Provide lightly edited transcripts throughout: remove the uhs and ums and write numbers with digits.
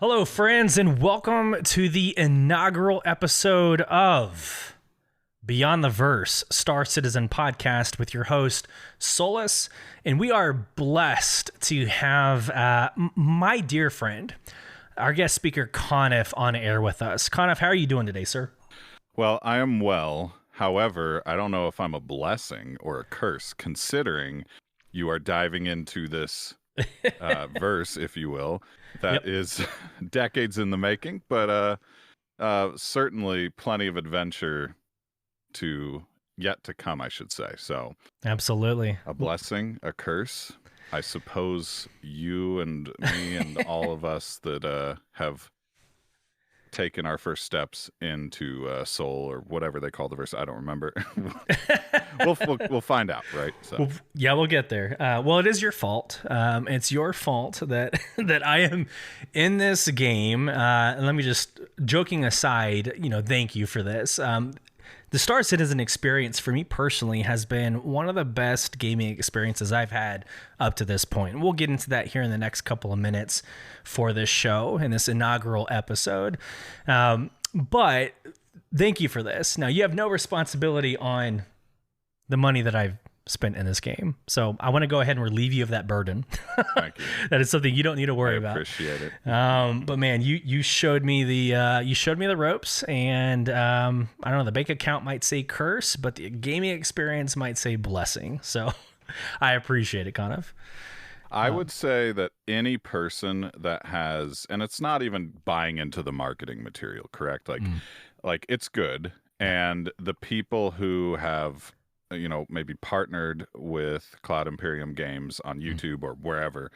Hello, friends, and welcome to the inaugural episode of Beyond the Verse, Star Citizen podcast with your host, Solus. And we are blessed to have my dear friend, our guest speaker, Coniff, on air with us. Coniff, how are you doing today, sir? Well, I am well. However, I don't know if I'm a blessing or a curse, considering you are diving into this verse, if you will, that is decades in the making, but certainly plenty of adventure yet to come, I should say. So absolutely. A blessing, a curse. I suppose you and me and all of us that have taken our first steps into soul, or whatever they call the verse. I don't remember. we'll find out, right? So. We'll get there. Well, it is your fault. It's your fault that I am in this game. And let me just, joking aside, thank you for this. The Star Citizen experience for me personally has been one of the best gaming experiences I've had up to this point. And we'll get into that here in the next couple of minutes for this show in this inaugural episode. But thank you for this. Now, you have no responsibility on the money that I've spent in this game. So I want to go ahead and relieve you of that burden. Thank you. That is something you don't need to worry about. I appreciate it. But man, you showed me the ropes, and I don't know, the bank account might say curse, but the gaming experience might say blessing. So I appreciate it, Coniff. I would say that any person that has, and it's not even buying into the marketing material, correct? Like it's good. And the people who have, maybe partnered with Cloud Imperium Games on YouTube or wherever,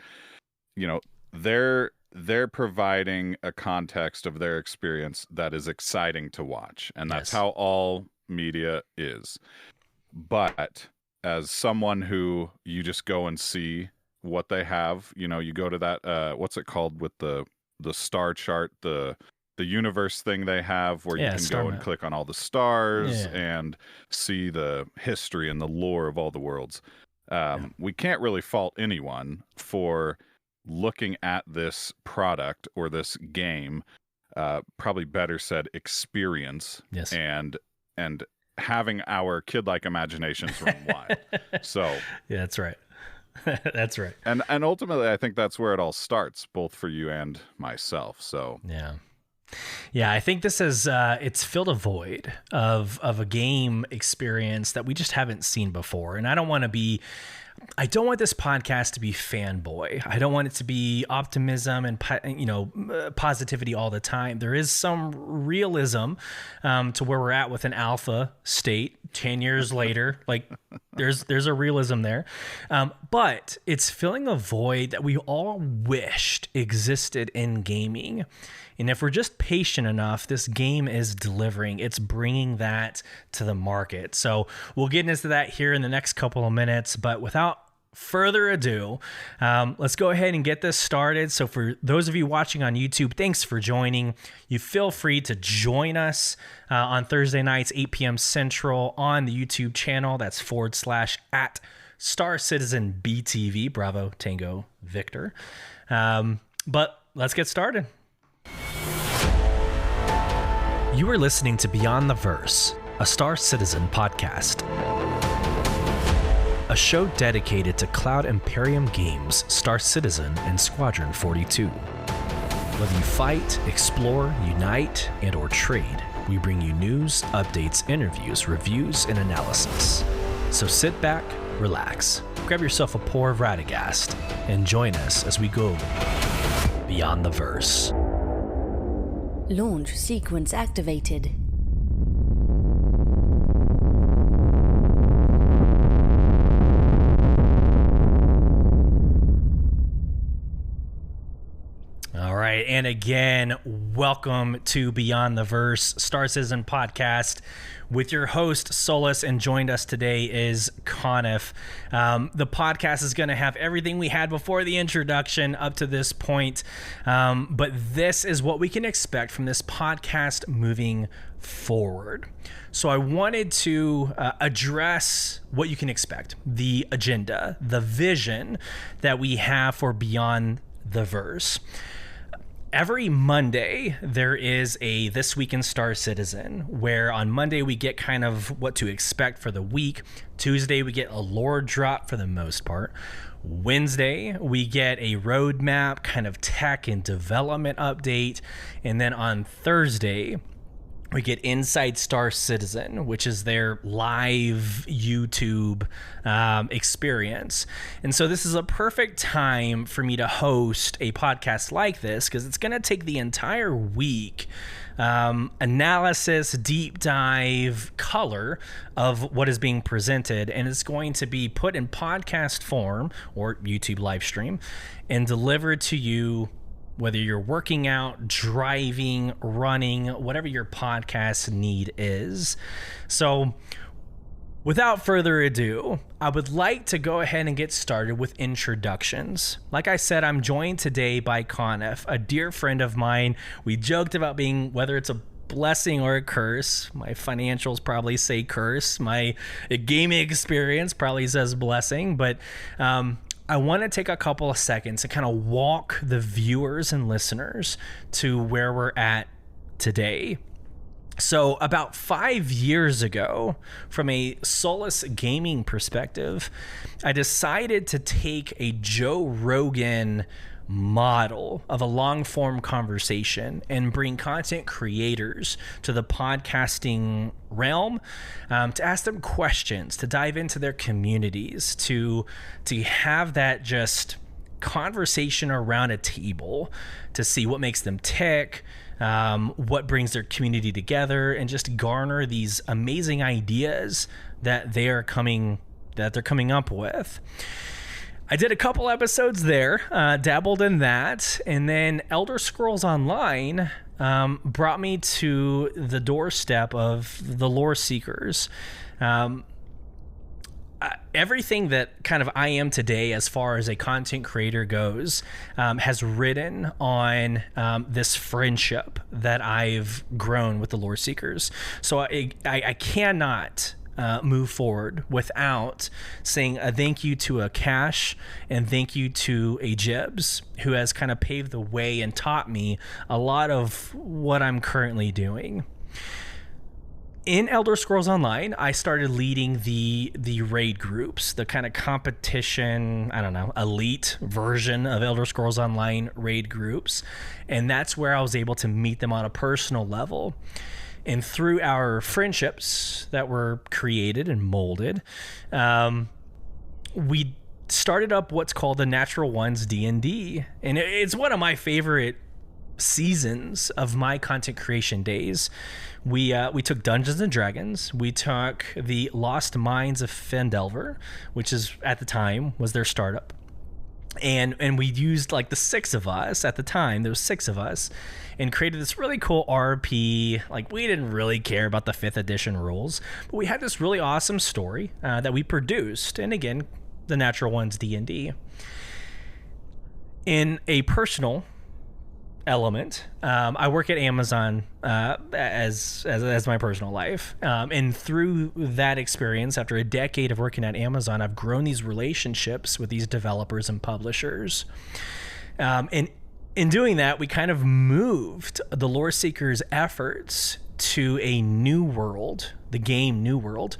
they're providing a context of their experience that is exciting to watch. And that's how all media is. But as someone who you just go and see what they have, you go to that, what's it called with the star chart, the universe thing they have where you can go and click on all the stars and see the history and the lore of all the worlds. We can't really fault anyone for looking at this product or this game, probably better said experience, and having our kid-like imaginations run wild. So yeah, that's right. That's right. And ultimately, I think that's where it all starts, both for you and myself. So yeah, I think this is it's filled a void of a game experience that we just haven't seen before. And I don't want this podcast to be fanboy. I don't want it to be optimism and positivity all the time. There is some realism to where we're at with an alpha state 10 years later. Like there's a realism there, but it's filling a void that we all wished existed in gaming. And if we're just patient enough, this game is delivering. It's bringing that to the market. So we'll get into that here in the next couple of minutes. But without further ado, let's go ahead and get this started. So for those of you watching on YouTube, thanks for joining. You feel free to join us on Thursday nights, 8 p.m. Central on the YouTube channel. That's /@ Star Citizen BTV, Bravo Tango Victor. But let's get started. You are listening to Beyond the Verse, a Star Citizen podcast. A show dedicated to Cloud Imperium Games, Star Citizen, and Squadron 42. Whether you fight, explore, unite, and or trade, we bring you news, updates, interviews, reviews, and analysis. So sit back, relax, grab yourself a pour of Radegast, and join us as we go Beyond the Verse. Launch sequence activated. All right, and again, welcome to Beyond the Verse, Star Citizen podcast with your host, Solus, and joined us today is Coniff. The podcast is going to have everything we had before the introduction up to this point, but this is what we can expect from this podcast moving forward. So I wanted to address what you can expect, the agenda, the vision that we have for Beyond the Verse. every Monday, there is a This Week in Star Citizen, where on Monday we get kind of what to expect for the week. Tuesday, we get a lore drop for the most part. Wednesday, we get a roadmap, kind of tech and development update. And then on Thursday, we get Inside Star Citizen, which is their live YouTube experience. And so this is a perfect time for me to host a podcast like this, because it's going to take the entire week, analysis, deep dive, color of what is being presented. And it's going to be put in podcast form or YouTube live stream and delivered to you, whether you're working out, driving, running, whatever your podcast need is. So without further ado, I would like to go ahead and get started with introductions. Like I said, I'm joined today by Coniff, a dear friend of mine. We joked about being, whether it's a blessing or a curse. My financials probably say curse. My gaming experience probably says blessing, but I want to take a couple of seconds to kind of walk the viewers and listeners to where we're at today. So about 5 years ago, from a Solus gaming perspective, I decided to take a Joe Rogan model of a long form conversation and bring content creators to the podcasting realm, to ask them questions, to dive into their communities, to have that just conversation around a table, to see what makes them tick, what brings their community together, and just garner these amazing ideas that they're coming up with. I did a couple episodes there, dabbled in that, and then Elder Scrolls Online brought me to the doorstep of the lore seekers. Everything that kind of I am today as far as a content creator goes has ridden on this friendship that I've grown with the lore seekers. So I cannot move forward without saying a thank you to a Cash and thank you to a Jibs, who has kind of paved the way and taught me a lot of what I'm currently doing. In Elder Scrolls Online, I started leading the raid groups, the kind of competition, elite version of Elder Scrolls Online raid groups. And that's where I was able to meet them on a personal level. And through our friendships that were created and molded, we started up what's called the Natural Ones D&D. And it's one of my favorite seasons of my content creation days. We took Dungeons and Dragons. We took the Lost Mines of Fendelver, which is at the time was their startup. And we used like the six of us at the time. There was six of us, and created this really cool RP. Like, we didn't really care about the 5th edition rules, but we had this really awesome story that we produced. And again, the Natural Ones D&D. In a personal element, I work at Amazon as my personal life, and through that experience, after a decade of working at Amazon, I've grown these relationships with these developers and publishers, and in doing that, we kind of moved the Lore Seekers' efforts to a new world, the game New World.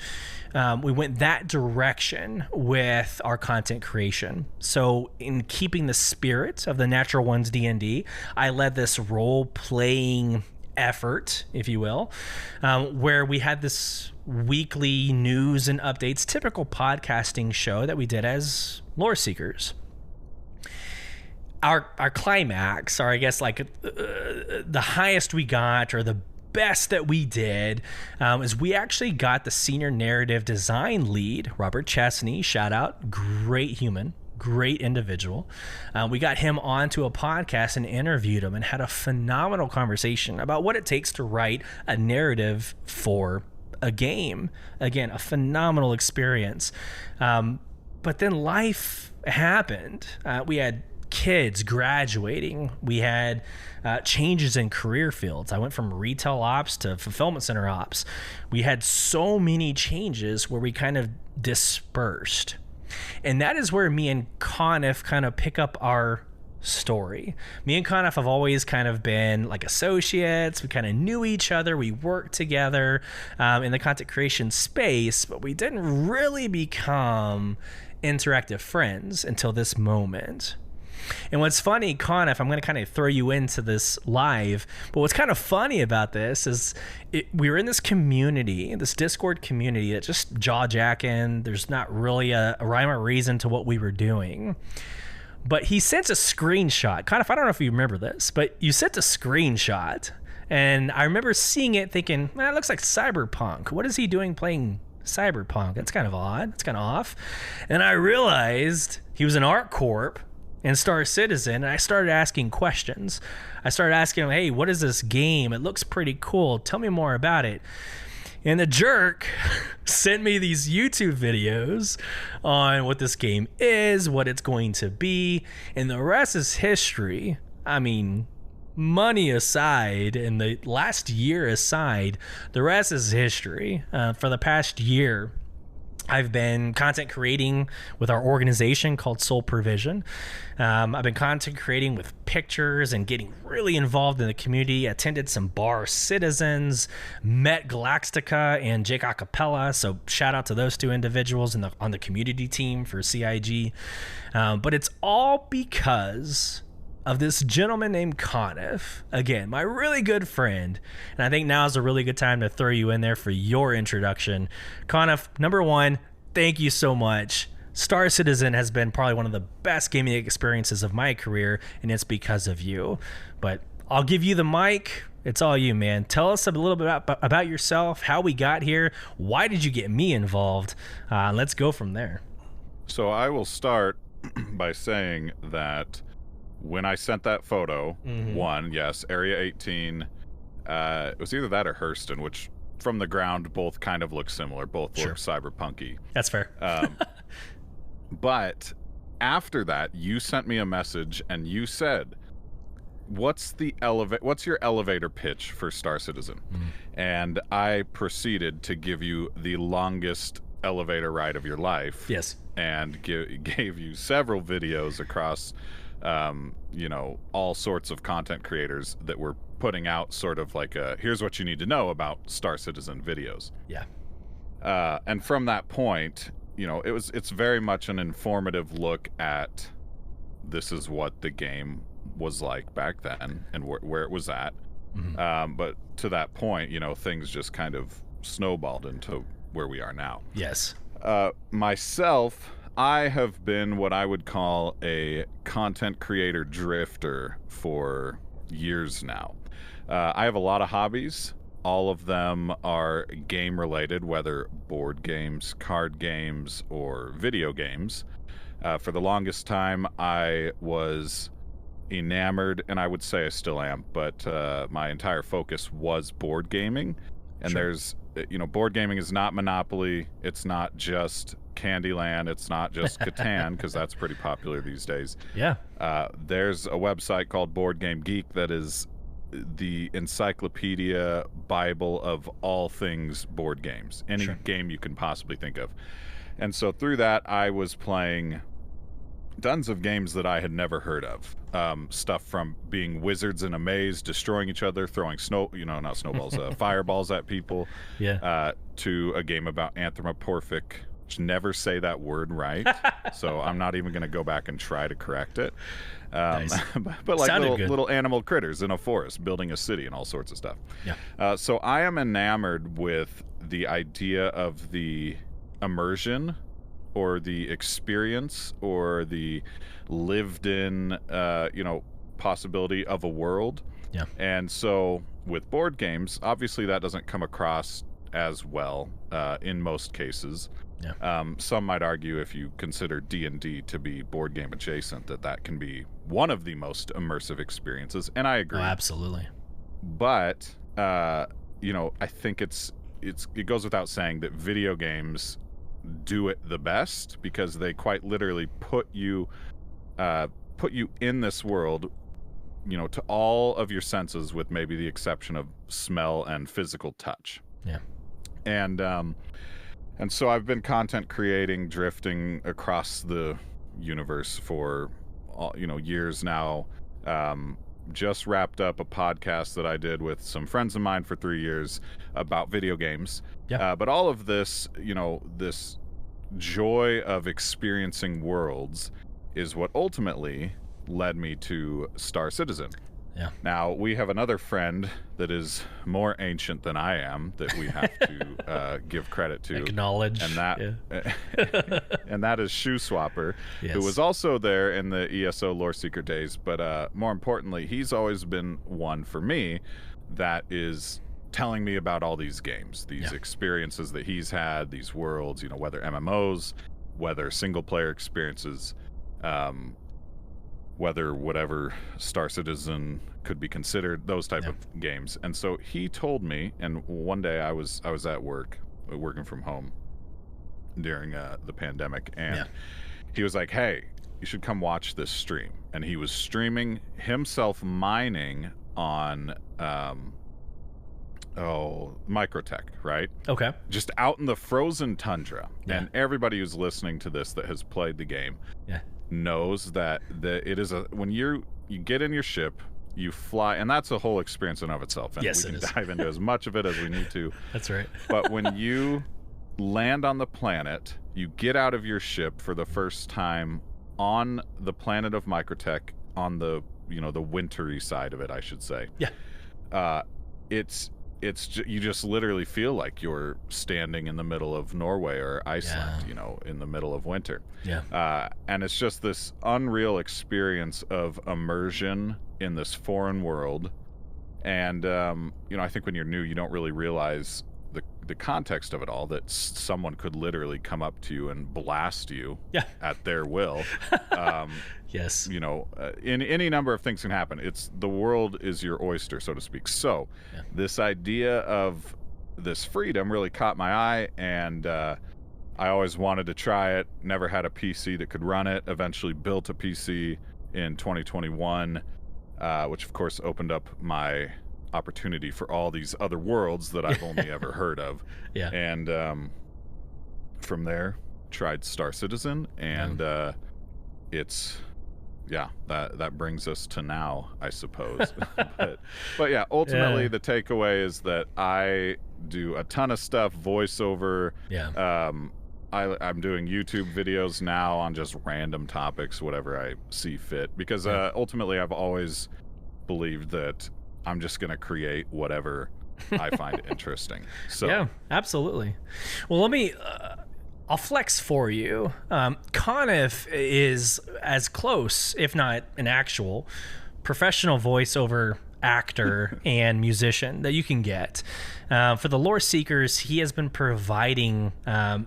We went that direction with our content creation. So in keeping the spirit of the Natural Ones D&D, I led this role-playing effort, if you will, where we had this weekly news and updates, typical podcasting show that we did as Lore Seekers. Our climax, or I guess like the highest we got, or the best that we did, is we actually got the senior narrative design lead, Robert Chesney, shout out, great human, great individual. We got him onto a podcast and interviewed him and had a phenomenal conversation about what it takes to write a narrative for a game. Again, a phenomenal experience. But then life happened. We had kids graduating. We had changes in career fields. I went from retail ops to fulfillment center ops. We had so many changes where we kind of dispersed. And that is where me and Coniff kind of pick up our story. Me and Coniff have always kind of been like associates. We kind of knew each other. We worked together in the content creation space, but we didn't really become interactive friends until this moment. And what's funny, Coniff, I'm going to kind of throw you into this live, but what's kind of funny about this is we were in this community, this Discord community that just jaw-jacking. There's not really a rhyme or reason to what we were doing. But he sent a screenshot. Coniff, I don't know if you remember this, but you sent a screenshot. And I remember seeing it thinking, man, it looks like Cyberpunk. What is he doing playing Cyberpunk? That's kind of odd. That's kind of off. And I realized he was an ArtCorp in Star Citizen, and I started asking questions. I started asking him, hey, what is this game? It looks pretty cool. Tell me more about it. And the jerk sent me these YouTube videos on what this game is, what it's going to be, and the rest is history. I mean, money aside, and the last year aside, the rest is history. For the past year, I've been content creating with our organization called Soul Provision. I've been content creating with pictures and getting really involved in the community. Attended some bar citizens, met Galactica and Jake Acapella. So shout out to those two individuals on the community team for CIG. But it's all because of this gentleman named Coniff. Again, my really good friend. And I think now is a really good time to throw you in there for your introduction. Coniff, number one, thank you so much. Star Citizen has been probably one of the best gaming experiences of my career, and it's because of you. But I'll give you the mic. It's all you, man. Tell us a little bit about yourself, how we got here, why did you get me involved? Let's go from there. So I will start by saying that when I sent that photo, yes, Area 18, it was either that or Hurston, which from the ground both kind of look similar, both look cyberpunky. That's fair. But after that, you sent me a message and you said, what's your elevator pitch for Star Citizen? And I proceeded to give you the longest elevator ride of your life. Yes. And gave you several videos across all sorts of content creators that were putting out sort of like here's what you need to know about Star Citizen videos. Yeah. And from that point, it's very much an informative look at this is what the game was like back then and where it was at. But to that point, things just kind of snowballed into where we are now. Yes. Myself, I have been what I would call a content creator drifter for years now. I have a lot of hobbies. All of them are game related, whether board games, card games, or video games. For the longest time, I was enamored, and I would say I still am, but my entire focus was board gaming. And there's, board gaming is not Monopoly. It's not just Candyland. It's not just Catan, because that's pretty popular these days. Yeah. There's a website called Board Game Geek that is the encyclopedia Bible of all things board games. Any game you can possibly think of. And so through that, I was playing tons of games that I had never heard of. Stuff from being wizards in a maze, destroying each other, throwing not snowballs, fireballs at people. Yeah. To a game about anthropomorphic. Never say that word right. So I'm not even going to go back and try to correct it. Nice. But like little animal critters in a forest, building a city and all sorts of stuff. Yeah. So I am enamored with the idea of the immersion or the experience or the lived in, possibility of a world. Yeah. And so with board games, obviously that doesn't come across as well in most cases. Yeah. Some might argue, if you consider D&D to be board game adjacent, that can be one of the most immersive experiences, and I agree. Oh, absolutely. But I think it goes without saying that video games do it the best because they quite literally put you in this world, to all of your senses, with maybe the exception of smell and physical touch. Yeah. And so I've been content creating, drifting across the universe for years now. Just wrapped up a podcast that I did with some friends of mine for 3 years about video games. Yeah. But all of this, this joy of experiencing worlds is what ultimately led me to Star Citizen. Yeah. Now, we have another friend that is more ancient than I am that we have to give credit to. Acknowledge. And and that is Shoe Swapper, yes. who was also there in the ESO Lore Seeker days. But more importantly, he's always been one for me that is telling me about all these games, these experiences that he's had, these worlds, whether MMOs, whether single-player experiences, whether whatever Star Citizen could be considered, those type of games. And so he told me, and one day I was at work, working from home during the pandemic, and he was like, hey, you should come watch this stream. And he was streaming himself mining on Microtech, right? Okay. Just out in the frozen tundra. And everybody who's listening to this that has played the game knows that it is when you get in your ship, you fly, and that's a whole experience in of itself, and we can dive into as much of it as we need to. That's right. But when you land on the planet, you get out of your ship for the first time on the planet of Microtech, on the the wintry side of it, I should say. You just literally feel like you're standing in the middle of Norway or Iceland, in the middle of winter. And it's just this unreal experience of immersion in this foreign world. And, I think when you're new, you don't really realize the context of it all, that someone could literally come up to you and blast you at their will. Yes. In any number of things can happen. The world is your oyster, so to speak. So this idea of this freedom really caught my eye, and I always wanted to try it. Never had a PC that could run it. Eventually built a PC in 2021, which of course opened up my opportunity for all these other worlds that I've only ever heard of. And from there, tried Star Citizen, and that brings us to now, I suppose. but yeah, ultimately the takeaway is that I do a ton of stuff, voiceover. I'm doing YouTube videos now on just random topics, whatever I see fit, because ultimately I've always believed that I'm just going to create whatever I find interesting. So yeah, absolutely. Well, let me I'll flex for you. Coniff is as close, if not an actual professional voiceover actor and musician that you can get. For the Lore Seekers, he has been providing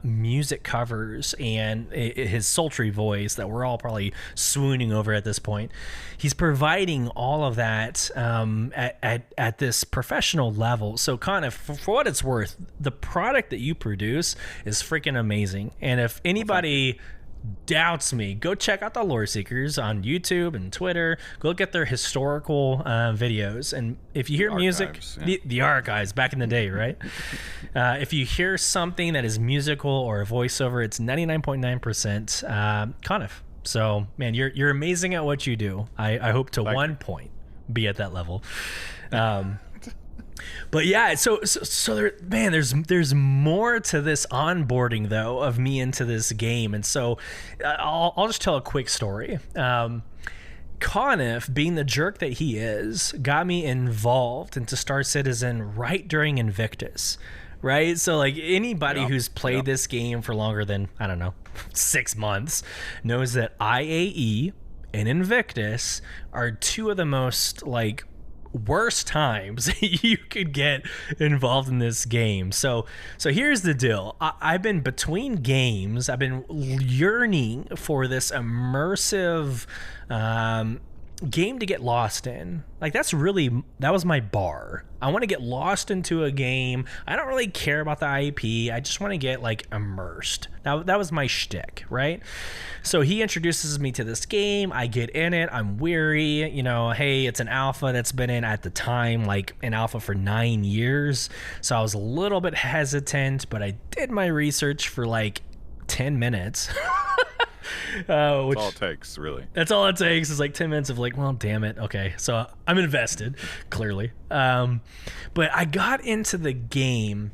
music covers and his sultry voice that we're all probably swooning over at this point. He's providing all of that at this professional level. So kind of, for what it's worth, the product that you produce is freaking amazing. And if anybody doubts me, go check out the Lore Seekers on YouTube and Twitter. Go look at their historical videos, and if you hear music, the archives back in the day, right? If you hear something that is musical or a voiceover, it's 99.9% Coniff. So man, you're amazing at what you do. I hope to one point be at that level. But yeah, so there, man, there's more to this onboarding though of me into this game, and so I'll just tell a quick story. Coniff, being the jerk that he is, got me involved into Star Citizen right during Invictus, right? So like anybody who's played this game for longer than, I don't know, 6 months knows that IAE and Invictus are two of the most like worst times you could get involved in this game. So here's the deal. I've been between games. I've been yearning for this immersive game to get lost in. Like that was my bar. I want to get lost into a game. I don't really care about the IP. I just want to get like immersed. That was my shtick, right? So he introduces me to this game. I get in it. I'm weary. Hey, it's an alpha that's been in at the time, like an alpha for 9 years. So I was a little bit hesitant, but I did my research for like 10 minutes. That's all it takes, really. That's all it takes is like 10 minutes of like, well, damn it. Okay. So I'm invested, clearly. But I got into the game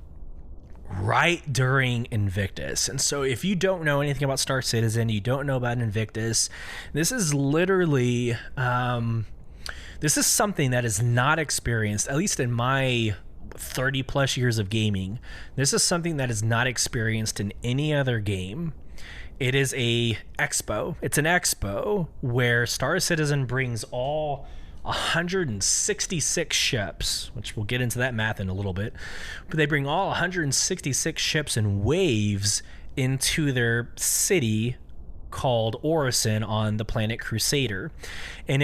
right during Invictus. And so if you don't know anything about Star Citizen, you don't know about Invictus, this is literally, this is something that is not experienced, at least in my 30 plus years of gaming. This is something that is not experienced in any other game. It is a expo. It's an expo where Star Citizen brings all 166 ships, which we'll get into that math in a little bit, but they bring all 166 ships in waves into their city called Orison on the planet Crusader. And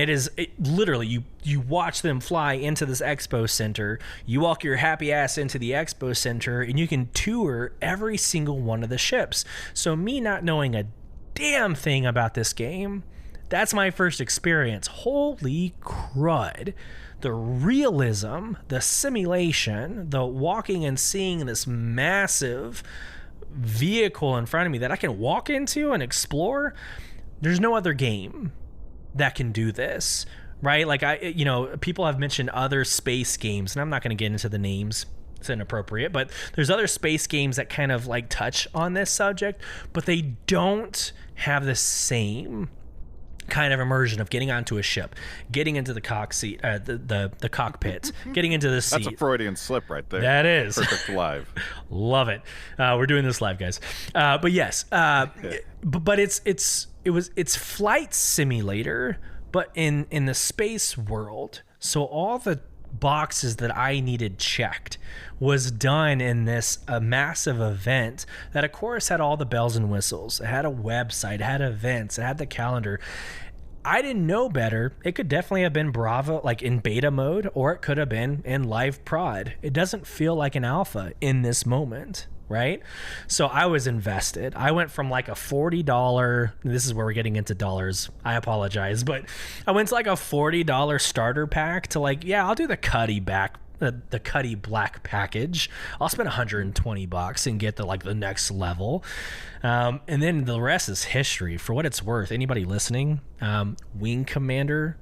literally you watch them fly into this expo center, you walk your happy ass into the expo center, and you can tour every single one of the ships. So me not knowing a damn thing about this game, that's my first experience. Holy crud. The realism, the simulation, the walking and seeing this massive vehicle in front of me that I can walk into and explore. There's no other game that can do this, right? Like people have mentioned other space games, and I'm not going to get into the names. It's inappropriate, but there's other space games that kind of like touch on this subject, but they don't have the same kind of immersion of getting onto a ship, getting into the the cockpit, getting into the seat. That's a Freudian slip right there. That is. Perfect live. Love it. We're doing this live, guys. But yes, but it's flight simulator, but in the space world. So all the boxes that I needed checked was done in this massive event that of course had all the bells and whistles. It had a website, it had events, it had the calendar. I didn't know better. It could definitely have been Bravo, like in beta mode, or it could have been in live prod. It doesn't feel like an alpha in this moment, right? So I was invested. I went from like a $40, this is where we're getting into dollars, I apologize, but I went to like a $40 starter pack to like, yeah, I'll do the Cuddy Black package. I'll spend $120 and get the next level. And then the rest is history. For what it's worth, anybody listening, Wing Commander,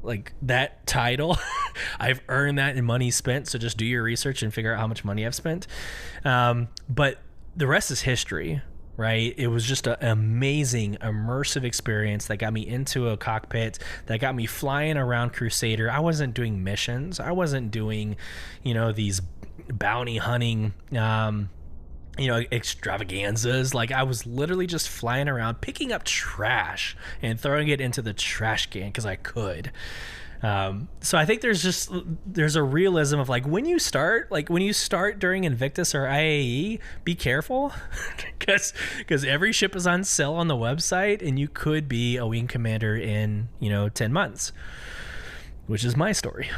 like that title, I've earned that in money spent. So just do your research and figure out how much money I've spent. But the rest is history, right? It was just an amazing, immersive experience that got me into a cockpit, that got me flying around Crusader. I wasn't doing missions. I wasn't doing, these bounty hunting, extravaganzas. Like I was literally just flying around, picking up trash and throwing it into the trash can because I could. So I think there's a realism of like when you start during Invictus or IAE, be careful because every ship is on sale on the website and you could be a Wing Commander in 10 months, which is my story.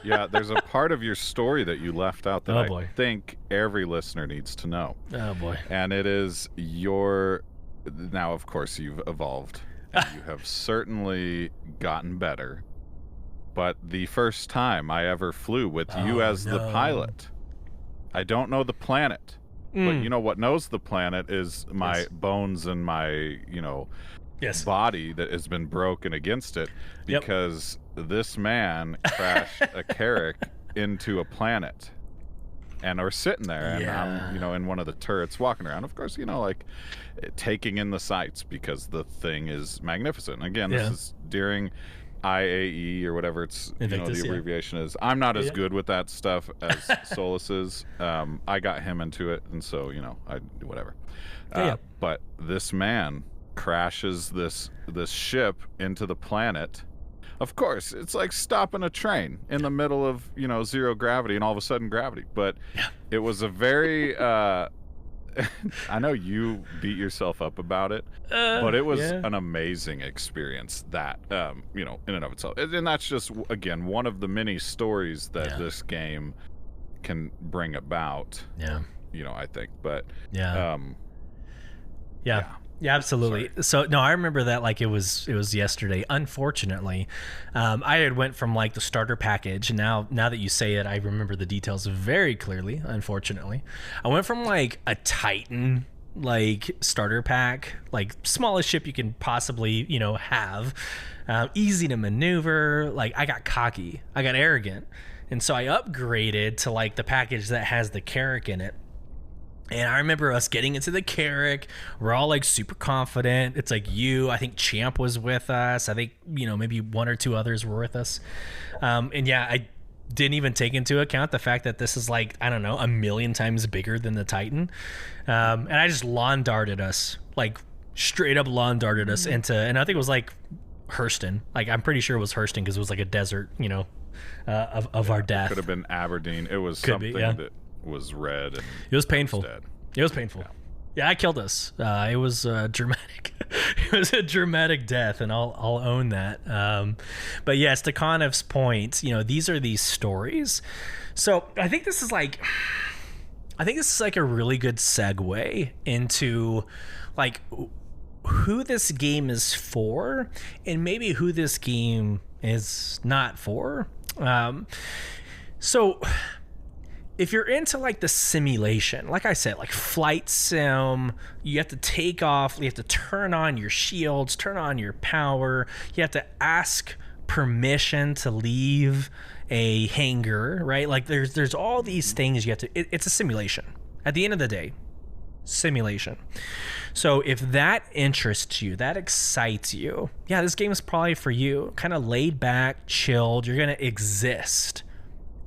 Yeah, there's a part of your story that you left out that I think every listener needs to know. Oh boy. And it is now of course you've evolved. You have certainly gotten better. But the first time I ever flew with you as the pilot, I don't know the planet. But what knows the planet is my bones and my, body that has been broken against it because this man crashed a Carrack into a planet. And we're sitting there, and I'm, in one of the turrets walking around. Of course, taking in the sights because the thing is magnificent. Again, this is during IAE or whatever it's Invictus, the abbreviation is. I'm not as good with that stuff as Solus is. I got him into it, and so I do whatever. But this man crashes this ship into the planet. Of course, it's like stopping a train in the middle of, zero gravity and all of a sudden gravity. But it was a very, I know you beat yourself up about it, but it was an amazing experience that, in and of itself. And that's just, again, one of the many stories that this game can bring about, I think. But, Yeah, absolutely. Sorry. So no, I remember that like it was yesterday. Unfortunately, I had went from like the starter package, and now that you say it, I remember the details very clearly. Unfortunately, I went from like a Titan like starter pack, like smallest ship you can possibly, have. Easy to maneuver. Like, I got cocky, I got arrogant, and so I upgraded to like the package that has the Carrack in it. And I remember us getting into the Carrack. We're all like super confident. It's like I think Champ was with us. I think, maybe one or two others were with us. And yeah, I didn't even take into account the fact that this is like, I don't know, 1,000,000 times bigger than the Titan. And I just lawn darted us, like straight up lawn darted us into, and I think it was like Hurston. Like, I'm pretty sure it was Hurston because it was like a desert, of our death. Could have been Aberdeen. It was something that was red. And it was painful. It was painful. Yeah, I killed us. It was dramatic. It was a dramatic death, and I'll own that. But yes, to Coniff's point, these are these stories. So I think this is like a really good segue into like who this game is for, and maybe who this game is not for. So if you're into like the simulation, like I said, like flight sim, you have to take off, you have to turn on your shields, turn on your power, you have to ask permission to leave a hangar, right? Like there's all these things you have to, it's a simulation. At the end of the day, simulation. So if that interests you, that excites you, yeah, this game is probably for you. Kind of laid back, chilled, you're going to exist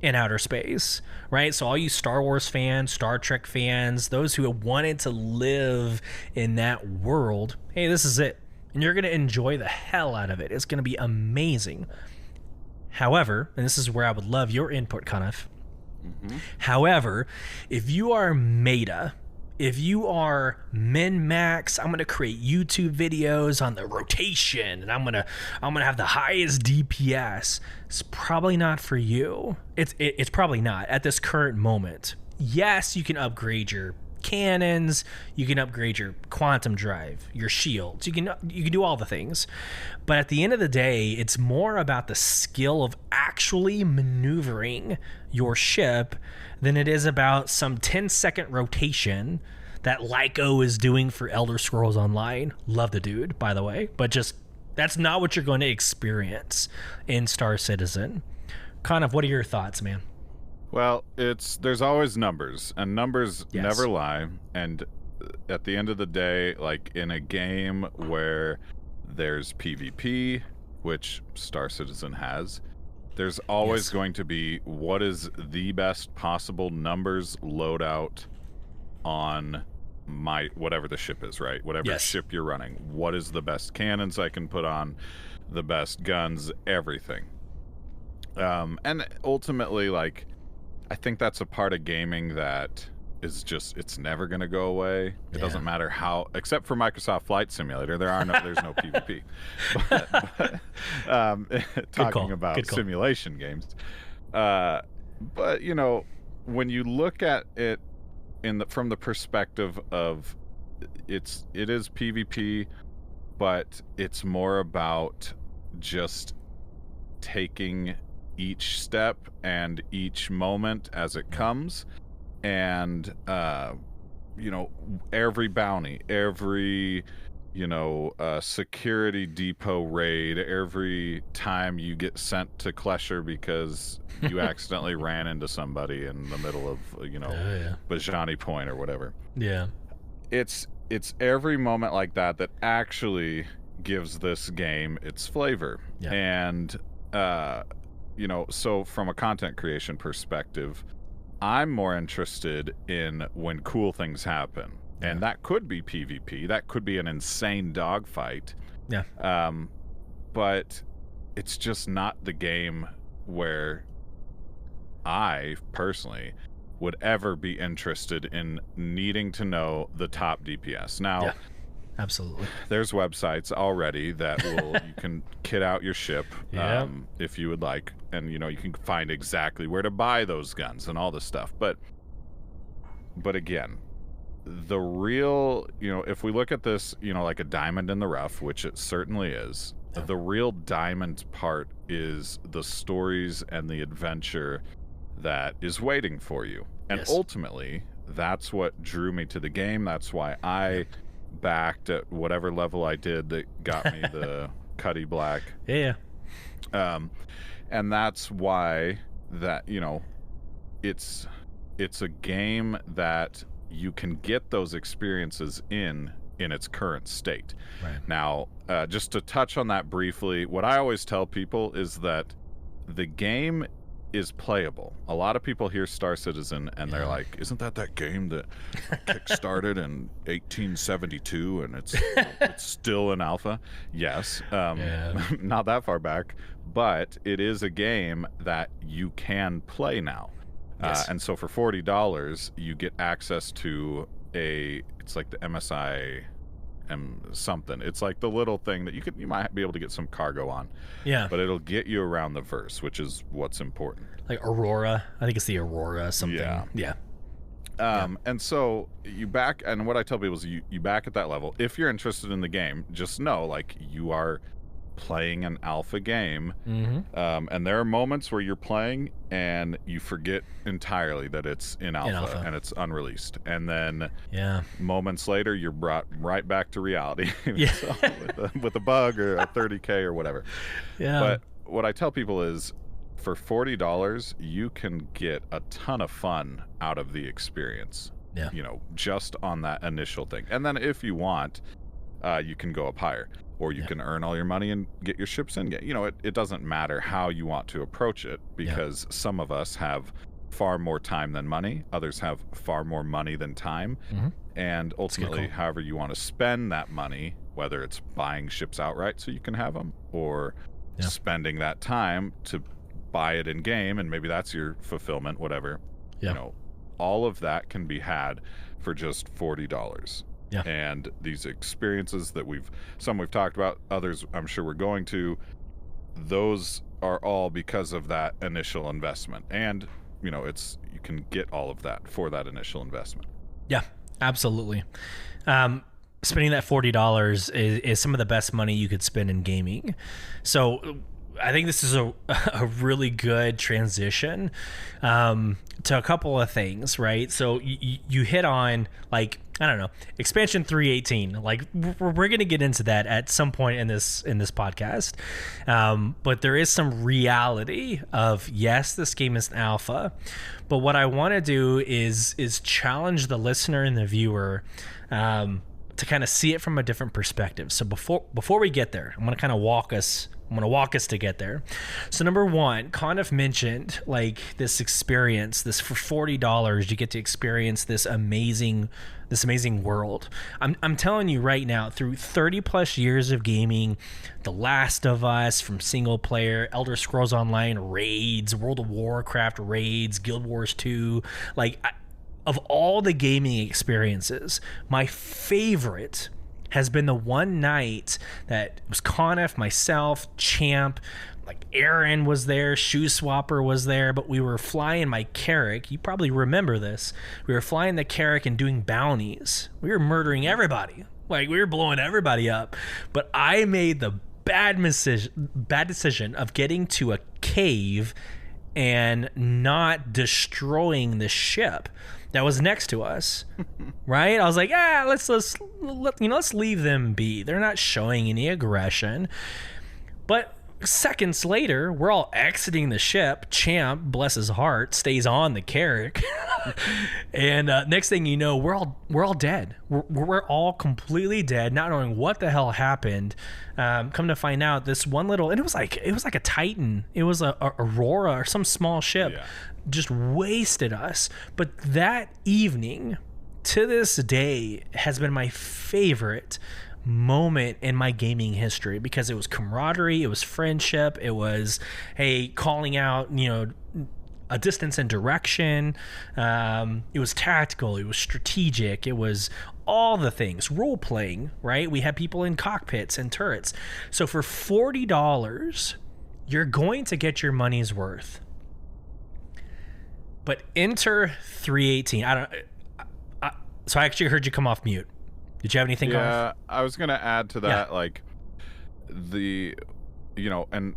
in outer space, right? So all you Star Wars fans, Star Trek fans, those who have wanted to live in that world, hey, this is it. And you're going to enjoy the hell out of it. It's going to be amazing. However, and this is where I would love your input, Coniff. However, if you are meta, if you are min-max, I'm going to create YouTube videos on the rotation, and I'm going to have the highest DPS. It's probably not for you. It's probably not at this current moment. Yes, you can upgrade your cannons, you can upgrade your quantum drive, your shields, you can do all the things, but at the end of the day, it's more about the skill of actually maneuvering your ship than it is about some 10-second rotation that Lyco is doing for Elder Scrolls Online. Love the dude, by the way, but just that's not what you're going to experience in Star Citizen. Coniff, what are your thoughts, man? Well, there's always numbers, and numbers never lie. And at the end of the day, like in a game where there's PvP, which Star Citizen has, there's always going to be what is the best possible numbers loadout on my whatever the ship is, right? Whatever ship you're running. What is the best cannons I can put on, the best guns, everything. And ultimately, like, I think that's a part of gaming that is just, it's never going to go away. It doesn't matter how, except for Microsoft Flight Simulator, there's no PvP. But talking about simulation games. But, when you look at it from the perspective of it is PvP, but it's more about just taking each step and each moment as it comes, and every bounty, every security depot raid, every time you get sent to Klesher because you accidentally ran into somebody in the middle of Bajani Point or whatever. It's every moment like that actually gives this game its flavor. And so from a content creation perspective, I'm more interested in when cool things happen. And that could be PvP. That could be an insane dogfight. But it's just not the game where I, personally, would ever be interested in needing to know the top DPS. Now, absolutely. There's websites already that you can kit out your ship if you would like, and you can find exactly where to buy those guns and all this stuff. But again, the real, if we look at this, like a diamond in the rough, which it certainly is, the real diamond part is the stories and the adventure that is waiting for you. And ultimately, that's what drew me to the game. That's why I backed at whatever level I did that got me the Cuddy Black. Yeah. And that's why that, you know, it's a game that you can get those experiences in its current state. Right. Now, just to touch on that briefly, what I always tell people is that the game is playable. A lot of people hear Star Citizen and they're like, isn't that game that kick-started in 1872 and it's still in alpha? Yes. Not that far back, but it is a game that you can play now. Yes. And so for $40, you get access to it's like the MSI something. It's like the little thing that you might be able to get some cargo on. Yeah. But it'll get you around the verse, which is what's important. Like Aurora. I think it's the Aurora something. Yeah. And so you back, and what I tell people is you back at that level. If you're interested in the game, just know, like, you are playing an alpha game. Mm-hmm. And there are moments where you're playing and you forget entirely that it's in alpha and it's unreleased, and then moments later you're brought right back to reality. So, with a bug or a 30K or whatever. But what I tell people is, for $40 you can get a ton of fun out of the experience, you know, just on that initial thing. And then if you want, you can go up higher, or you can earn all your money and get your ships in. You know, it doesn't matter how you want to approach it, because some of us have far more time than money. Others have far more money than time. Mm-hmm. And ultimately, however you want to spend that money, whether it's buying ships outright so you can have them, or spending that time to buy it in game, and maybe that's your fulfillment, whatever. You know, all of that can be had for just $40. And these experiences that we've talked about, others I'm sure we're going to, those are all because of that initial investment. And, you know, you can get all of that for that initial investment. Yeah, absolutely. Spending that $40 is some of the best money you could spend in gaming. So I think this is a really good transition to a couple of things, right? So you hit on, like, I don't know, expansion 318. Like, we're going to get into that at some point in this podcast. But there is some reality of, yes, this game is an alpha, but what I want to do is challenge the listener and the viewer to kind of see it from a different perspective. So before we get there, I'm going to kind of walk us to get there. So number one, Coniff mentioned, like, this experience, this for $40, you get to experience this amazing world. I'm telling you right now, through 30 plus years of gaming, The Last of Us, from single player, Elder Scrolls Online raids, World of Warcraft raids, Guild Wars 2, like, of all the gaming experiences, my favorite has been the one night that was Coniff, myself, Champ, like Aaron was there, Shoe Swapper was there, but we were flying my Carrack. You probably remember this. We were flying the Carrack and doing bounties. We were murdering everybody. Like, we were blowing everybody up. But I made the bad decision of getting to a cave and not destroying the ship that was next to us, right? I was like, let's leave them be. They're not showing any aggression. But seconds later, we're all exiting the ship. Champ, bless his heart, stays on the Carrack, and next thing you know, we're all dead. We're all completely dead, not knowing what the hell happened. Come to find out, this one little, and it was like a Titan. It was a Aurora or some small ship. Yeah. Just wasted us. But that evening, to this day, has been my favorite moment in my gaming history, because it was camaraderie, it was friendship, it was, hey, calling out, you know, a distance and direction. It was tactical, it was strategic, it was all the things, role playing, right? We had people in cockpits and turrets. So for $40, you're going to get your money's worth. But enter 318. So I actually heard you come off mute. Did you have anything? Yeah, I was going to add to that, like, you know, and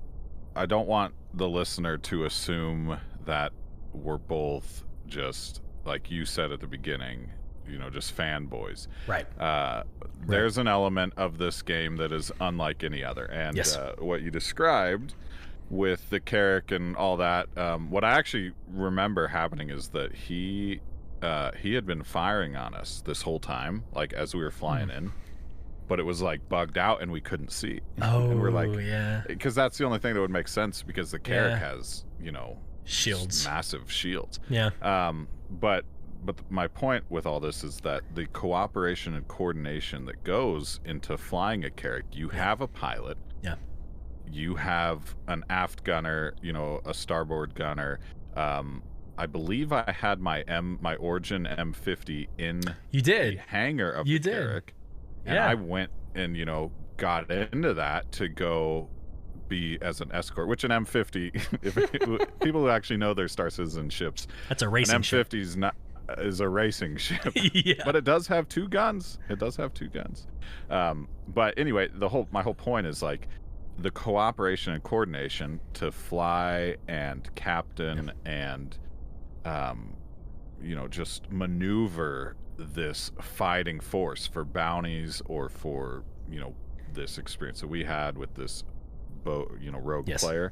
I don't want the listener to assume that we're both just like you said at the beginning, just fanboys. Right. There's an element of this game that is unlike any other. And what you described with the Carrick and all that, what I actually remember happening is that he had been firing on us this whole time, like as we were flying in, but it was like bugged out and we couldn't see. Oh, and we're like, yeah. Because that's the only thing that would make sense, because the Carrick has, shields, massive shields. Yeah. But my point with all this is that the cooperation and coordination that goes into flying a Carrick, you have a pilot. Yeah. You have an aft gunner, a starboard gunner. I believe I had my Origin M50 in the hangar of the Carrick. And I went and, got into that to go be as an escort, which an M50, if people who actually know their Star Citizen ships, that's a racing ship. An M50 is a racing ship. Yeah. But it does have 2 guns. But anyway, my whole point is like the cooperation and coordination to fly and captain and just maneuver this fighting force for bounties or for this experience that we had with this rogue player.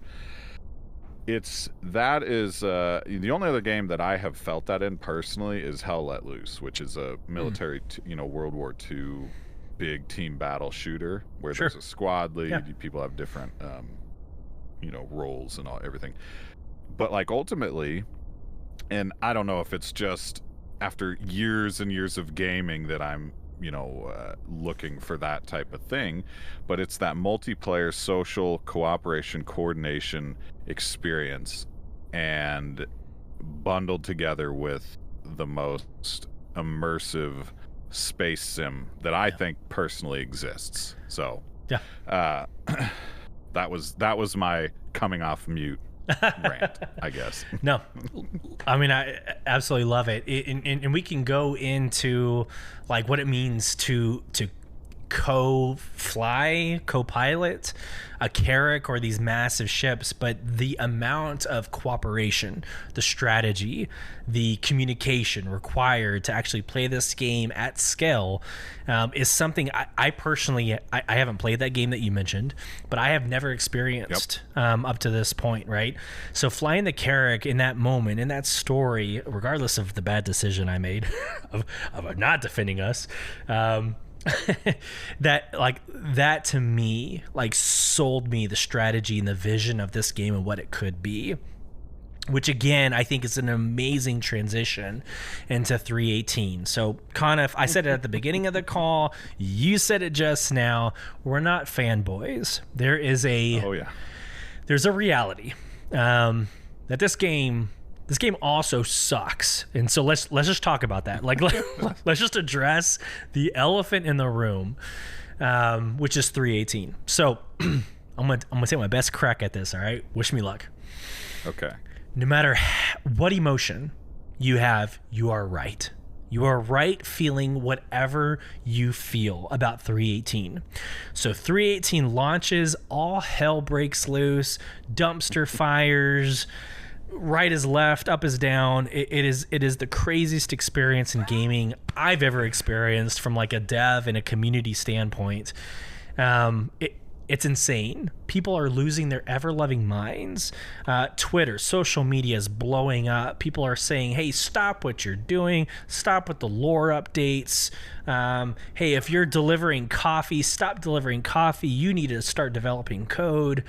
That is the only other game that I have felt that in personally is Hell Let Loose, which is a military World War II big team battle shooter where there's a squad lead. People have different roles and everything, but like ultimately, and I don't know if it's just after years and years of gaming that I'm looking for that type of thing, but it's that multiplayer social cooperation coordination experience and bundled together with the most immersive space sim that I think personally exists. So that was my coming off mute rant, I guess. No, I mean, I absolutely love it. And we can go into like what it means to co-pilot a Carrick or these massive ships, but the amount of cooperation, the strategy, the communication required to actually play this game at scale is something I personally, I haven't played that game that you mentioned, but I have never experienced up to this point, right? So flying the Carrick in that moment, in that story, regardless of the bad decision I made of not defending us, that to me sold me the strategy and the vision of this game and what it could be, which again I think is an amazing transition into 318. So Coniff, I said it at the beginning of the call, you said it just now, we're not fanboys. There's a reality that this game also sucks, and so let's just talk about that. Let's just address the elephant in the room, which is 318. So I'm gonna take my best crack at this. All right, wish me luck. Okay. No matter what emotion you have, you are right. You are right feeling whatever you feel about 318. So 318 launches, all hell breaks loose, dumpster fires. Right is left, up is down. It is the craziest experience in gaming I've ever experienced from like a dev and a community standpoint. It's insane. People are losing their ever-loving minds. Twitter, social media is blowing up. People are saying, hey, stop what you're doing. Stop with the lore updates. Hey, if you're delivering coffee, stop delivering coffee. You need to start developing code.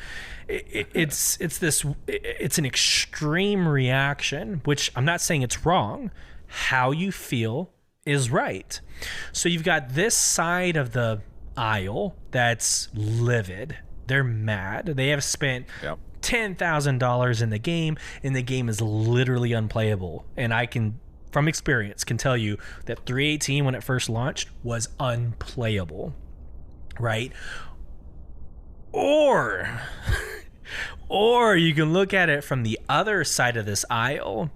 It's an extreme reaction, which I'm not saying it's wrong. How you feel is right. So you've got this side of the aisle that's livid. They're mad. They have spent $10,000 in the game, and the game is literally unplayable. And I can, from experience, can tell you that 318 when it first launched was unplayable, right? Or you can look at it from the other side of this aisle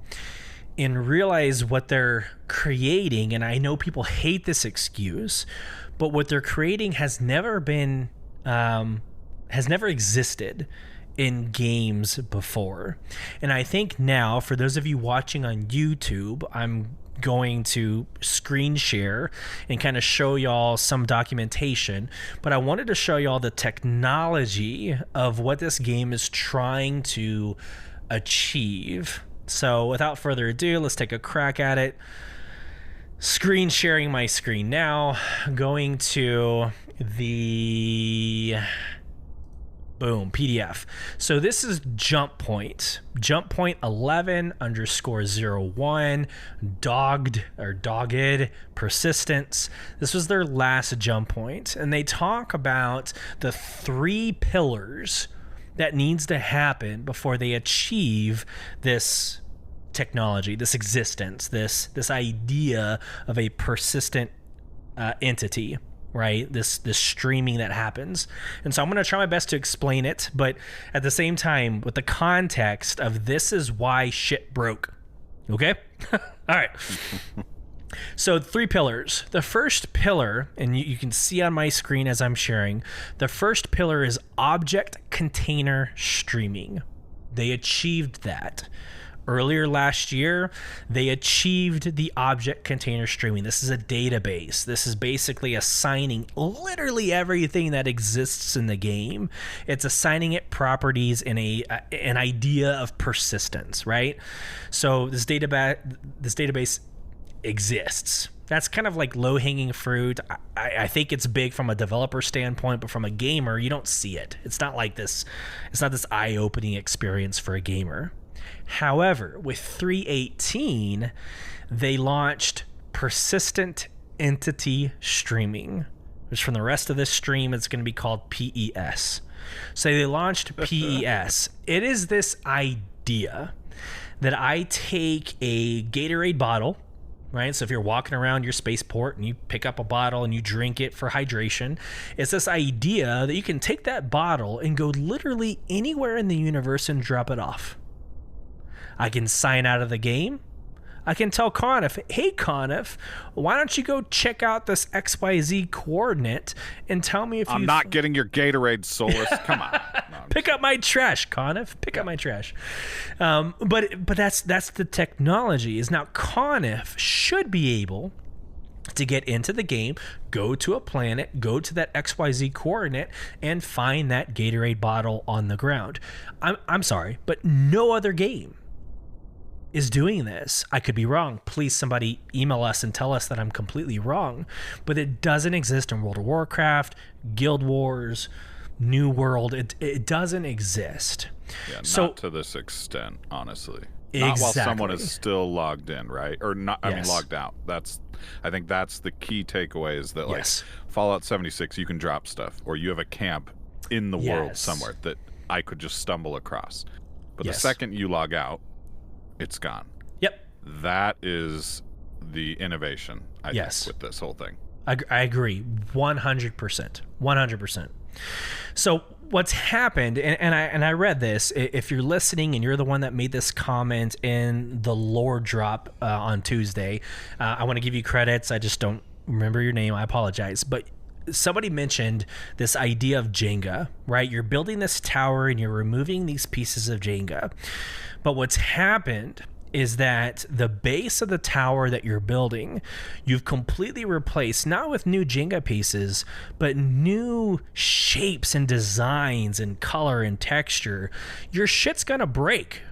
and realize what they're creating. And I know people hate this excuse, but what they're creating has never existed in games before. And I think now, for those of you watching on YouTube, I'm going to screen share and kind of show y'all some documentation, but I wanted to show y'all the technology of what this game is trying to achieve. So without further ado, let's take a crack at it. Screen sharing my screen now, going to the boom PDF. So this is jump point 11_01 dogged persistence. This was their last jump point, and they talk about the 3 pillars that needs to happen before they achieve this technology, this existence, this idea of a persistent entity, right? This streaming that happens. And so I'm going to try my best to explain it, but at the same time, with the context of this is why shit broke. Okay? All right. So 3 pillars. The first pillar, and you can see on my screen as I'm sharing, the first pillar is object container streaming. They achieved that. Earlier last year, they achieved the object container streaming. This is a database. This is basically assigning literally everything that exists in the game. It's assigning it properties in an idea of persistence, right? So this database exists. That's kind of like low-hanging fruit. I think it's big from a developer standpoint, but from a gamer, you don't see it. It's not like this. It's not this eye-opening experience for a gamer. However, with 3.18, they launched persistent entity streaming, which from the rest of this stream, it's going to be called PES. So they launched PES. It is this idea that I take a Gatorade bottle, right? So if you're walking around your spaceport and you pick up a bottle and you drink it for hydration, it's this idea that you can take that bottle and go literally anywhere in the universe and drop it off. I can sign out of the game. I can tell Coniff, hey Coniff, why don't you go check out this XYZ coordinate and tell me if I'm not getting your Gatorade, Solus. Come on. No, pick up my trash, Coniff. Pick up my trash. But that's the technology. Is now Coniff should be able to get into the game, go to a planet, go to that XYZ coordinate, and find that Gatorade bottle on the ground. I'm sorry, but no other game is doing this. I could be wrong. Please, somebody email us and tell us that I'm completely wrong. But it doesn't exist in World of Warcraft, Guild Wars, New World. It doesn't exist. Yeah, so, not to this extent, honestly. Exactly. Not while someone is still logged in, right? Or not. I mean, logged out. I think that's the key takeaway is that like Fallout 76, you can drop stuff, or you have a camp in the world somewhere that I could just stumble across. But the second you log out, it's gone. Yep. That is the innovation, I think, with this whole thing. I agree 100%. 100%. So what's happened, and I read this, if you're listening and you're the one that made this comment in the lore drop on Tuesday, I want to give you credits. I just don't remember your name. I apologize. But somebody mentioned this idea of Jenga, right? You're building this tower and you're removing these pieces of Jenga. But what's happened is that the base of the tower that you're building, you've completely replaced, not with new Jenga pieces, but new shapes and designs and color and texture. Your shit's gonna break.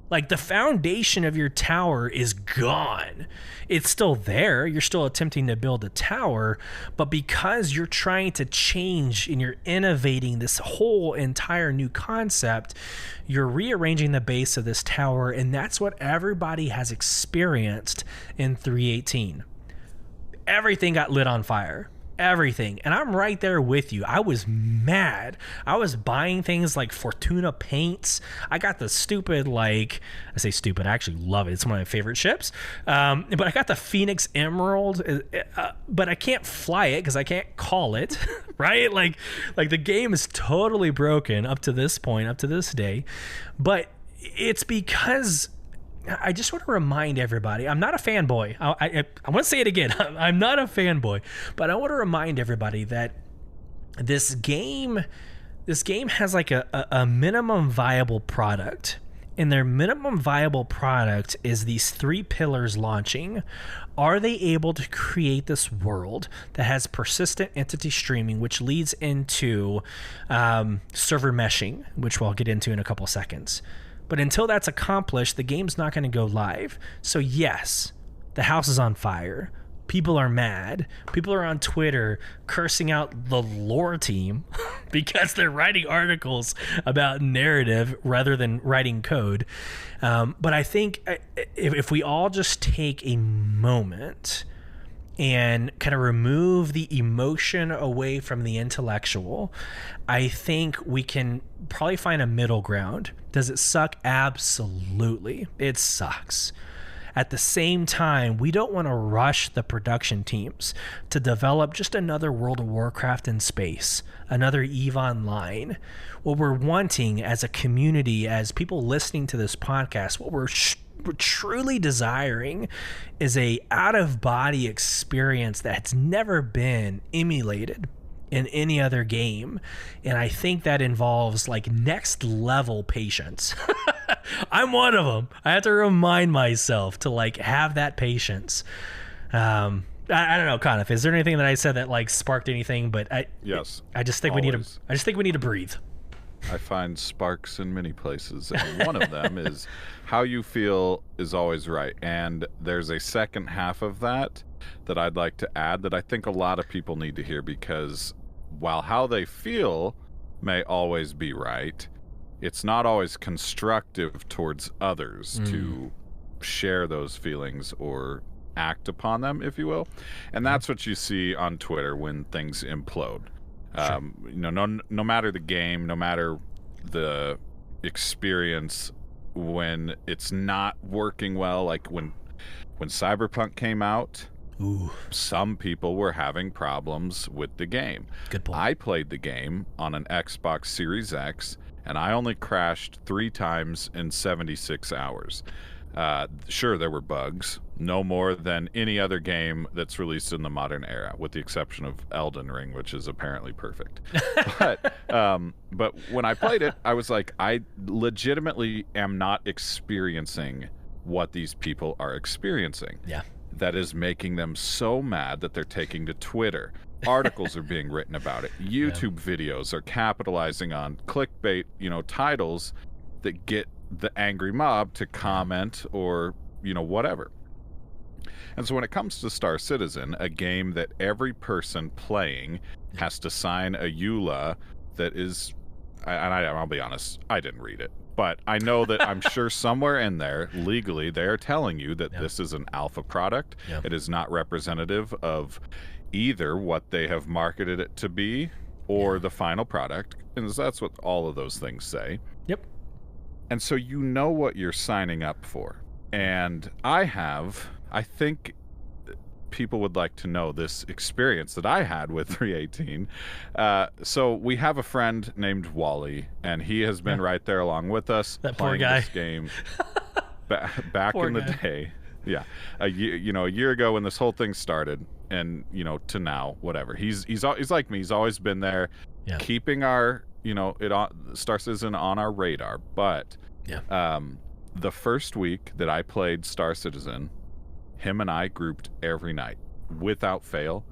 Like, the foundation of your tower is gone. It's still there. You're still attempting to build a tower, but because you're trying to change and you're innovating this whole entire new concept, you're rearranging the base of this tower, and that's what everybody has experienced in 3.18. Everything got lit on fire. Everything. And I'm right there with you. I was mad. I was buying things like Fortuna paints. I got the stupid, like, I say stupid, I actually love it. It's one of my favorite ships. But I got the Phoenix Emerald, but I can't fly it because I can't call it, right? Like the game is totally broken up to this point, up to this day. But it's because I just want to remind everybody, I'm not a fanboy. I want to say it again. I'm not a fanboy, but I want to remind everybody that this game This game has like a minimum viable product. And their minimum viable product is these 3 pillars launching. Are they able to create this world that has persistent entity streaming, which leads into server meshing, which we'll get into in a couple seconds. But until that's accomplished, the game's not going to go live. So yes, the house is on fire. People are mad. People are on Twitter cursing out the lore team because they're writing articles about narrative rather than writing code. But I think if we all just take a moment and kind of remove the emotion away from the intellectual, I think we can probably find a middle ground. Does it suck? Absolutely. It sucks. At the same time, we don't want to rush the production teams to develop just another World of Warcraft in space, another EVE Online. What we're wanting as a community, as people listening to this podcast, what we're truly desiring is a out-of-body experience that's never been emulated in any other game. And I think that involves like next level patience. I'm one of them. I have to remind myself to like have that patience. I don't know, Coniff, is there anything that I said that like sparked anything? But I just think always. we need to breathe. I find sparks in many places, and one of them is how you feel is always right. And there's a second half of that I'd like to add that I think a lot of people need to hear, because while how they feel may always be right, it's not always constructive towards others to share those feelings or act upon them, if you will. And that's what you see on Twitter when things implode. Sure. No matter the game, no matter the experience, when it's not working well, like when Cyberpunk came out, some people were having problems with the game. Good point. I played the game on an Xbox Series X, and I only crashed 3 times in 76 hours. Sure, there were bugs, no more than any other game that's released in the modern era, with the exception of Elden Ring, which is apparently perfect. But when I played it, I was like, I legitimately am not experiencing what these people are experiencing. Yeah. That is making them so mad that they're taking to Twitter. Articles are being written about it. YouTube videos are capitalizing on clickbait, titles that get the angry mob to comment or, whatever. And so when it comes to Star Citizen, a game that every person playing has to sign a EULA that is, and I'll be honest, I didn't read it, but I know that I'm sure somewhere in there, legally, they are telling you that this is an alpha product. It is not representative of either what they have marketed it to be or the final product. And that's what all of those things say. Yep. And so you know what you're signing up for. And I think people would like to know this experience that I had with 318. So we have a friend named Wally, and he has been right there along with us. That poor playing guy. This game back Poor in the guy. day. Yeah. A year ago when this whole thing started, and, to now, whatever. He's like me. He's always been there, keeping our, Star Citizen on our radar. But the first week that I played Star Citizen, him and I grouped every night without fail.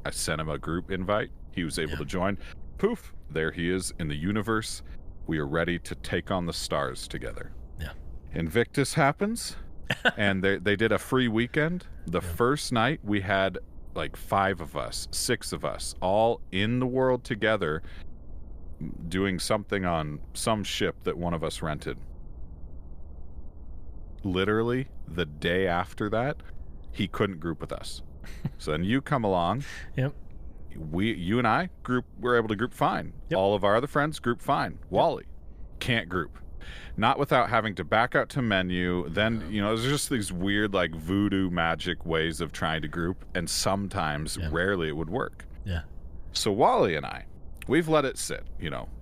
I sent him a group invite. He was able to join. Poof, there he is in the universe. We are ready to take on the stars together. Yeah. Invictus happens, and they did a free weekend. The first night we had like 5 of us, 6 of us, all in the world together, doing something on some ship that one of us rented. Literally the day after that, he couldn't group with us. So then you come along. Yep. You and I we're able to group fine. Yep. All of our other friends group fine. Wally can't group. Not without having to back out to menu. Then, there's just these weird like voodoo magic ways of trying to group, and sometimes, rarely it would work. Yeah. So Wally and I, we've let it sit,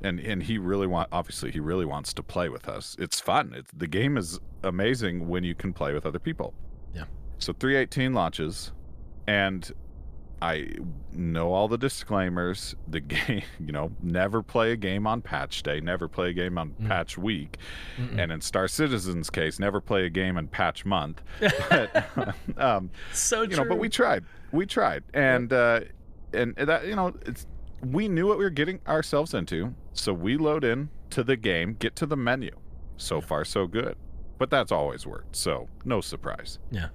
and he really wants to play with us. It's fun. The game is amazing when you can play with other people. Yeah. So 318 launches, and I know all the disclaimers. The game, never play a game on patch day, never play a game on patch week, and in Star Citizen's case, never play a game in patch month. But so true. But we tried, and that we knew what we were getting ourselves into, so we load in to the game, get to the menu. So far, so good, but that's always worked, so no surprise. Yeah.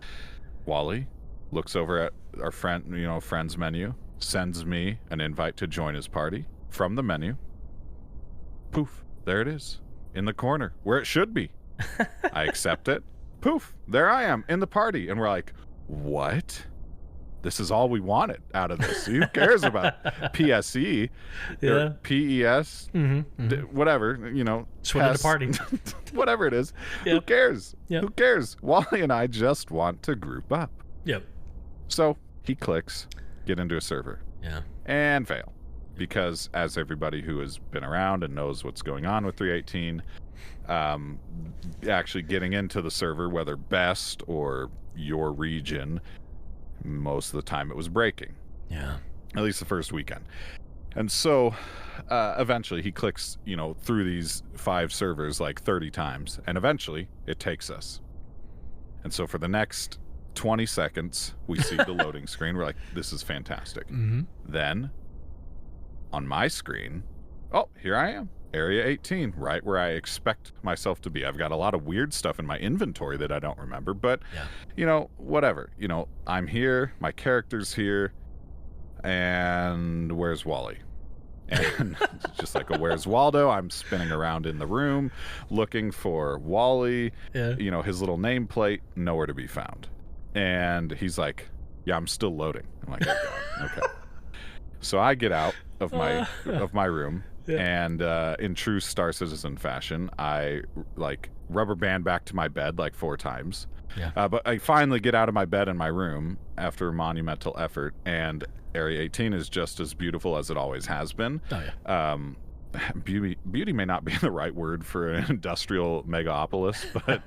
Wally looks over at our friend's menu, sends me an invite to join his party from the menu. Poof, there it is, in the corner where it should be. I accept it. Poof, there I am in the party, and we're like, what? This is all we wanted out of this. Who cares about PSE or PES, whatever, Swim at the party. Whatever it is. Yep. Who cares? Yep. Who cares? Wally and I just want to group up. Yep. So he clicks, get into a server. Yeah. And fail. Because as everybody who has been around and knows what's going on with 318, actually getting into the server, whether best or your region, most of the time it was breaking. Yeah. At least the first weekend. And so eventually he clicks, through these 5 servers like 30 times, and eventually it takes us. And so for the next 20 seconds, we see the loading screen. We're like, this is fantastic. Then on my screen, oh, here I am, Area 18, right where I expect myself to be. I've got a lot of weird stuff in my inventory that I don't remember, but, whatever. I'm here, my character's here, and where's Wally? And it's just like a where's Waldo? I'm spinning around in the room looking for Wally, his little nameplate, nowhere to be found. And he's like, yeah, I'm still loading. I'm like, oh God, okay. So I get out of my room, and in true Star Citizen fashion, I rubber band back to my bed like 4 times. Yeah. But I finally get out of my bed in my room after a monumental effort, and Area 18 is just as beautiful as it always has been. Oh yeah. Beauty may not be the right word for an industrial megapolis, but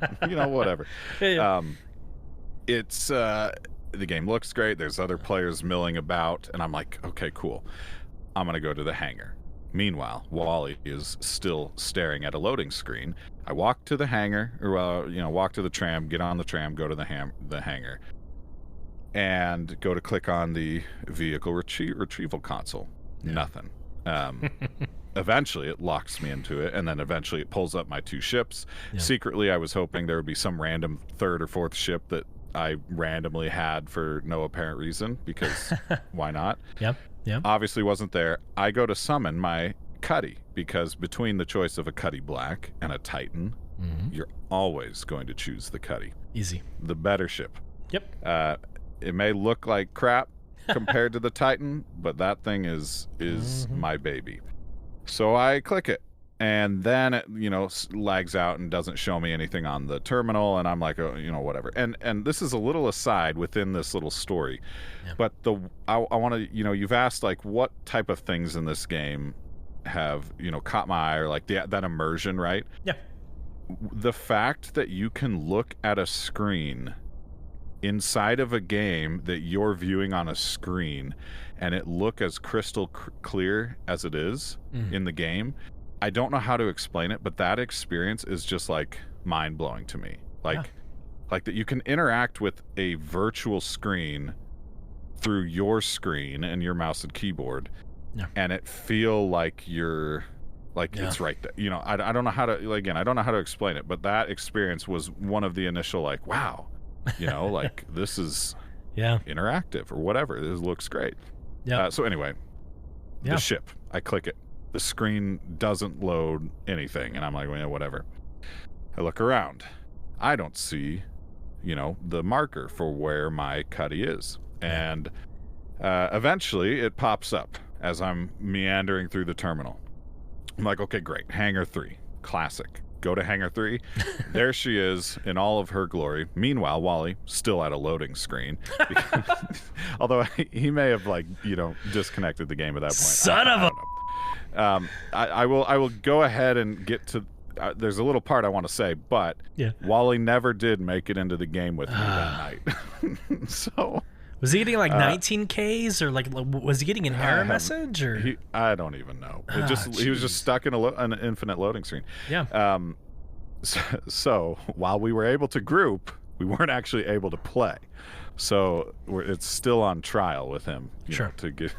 whatever. Yeah. It's the game looks great. There's other players milling about, and I'm like, okay, cool. I'm gonna go to the hangar. Meanwhile, Wally is still staring at a loading screen. I walk to the hangar, or walk to the tram, get on the tram, go to the hangar, and go to click on the vehicle retrieval console. Yeah. Nothing. Eventually, it locks me into it, and then eventually it pulls up my 2 ships. Yeah. Secretly, I was hoping there would be some random 3rd or 4th ship that I randomly had for no apparent reason, because why not? Yep. Obviously wasn't there. I go to summon my Cuddy, because between the choice of a Cuddy Black and a Titan, you're always going to choose the Cuddy. Easy. The better ship. Yep. It may look like crap compared to the Titan, but that thing is my baby. So I click it, and then it, lags out and doesn't show me anything on the terminal, and I'm like, oh, whatever. And this is a little aside within this little story, but I want to, you've asked like what type of things in this game have caught my eye, or like that immersion, right? Yeah. The fact that you can look at a screen inside of a game that you're viewing on a screen, and it look as crystal clear as it is in the game. I don't know how to explain it, but that experience is just like mind-blowing to me. Like that you can interact with a virtual screen through your screen and your mouse and keyboard, and it feel like you're it's right there. I don't know how to, again, I don't know how to explain it, but that experience was one of the initial like, wow, like this is interactive or whatever. This looks great. Yeah. So anyway, the ship, I click it. The screen doesn't load anything, and I'm like, well, whatever. I look around. I don't see, the marker for where my Cuddy is. And eventually it pops up as I'm meandering through the terminal. I'm like, okay, great. Hangar 3. Classic. Go to Hangar 3. There she is in all of her glory. Meanwhile, Wally still at a loading screen. Although he may have disconnected the game at that point. Son of a... I will go ahead and get to. There's a little part I want to say, but Wally never did make it into the game with me that night. So Was he getting like 19 Ks or like was he getting an error message or? I don't even know. He was just stuck in an infinite loading screen. Yeah. So while we were able to group, we weren't actually able to play. So it's still on trial with him. Sure. To get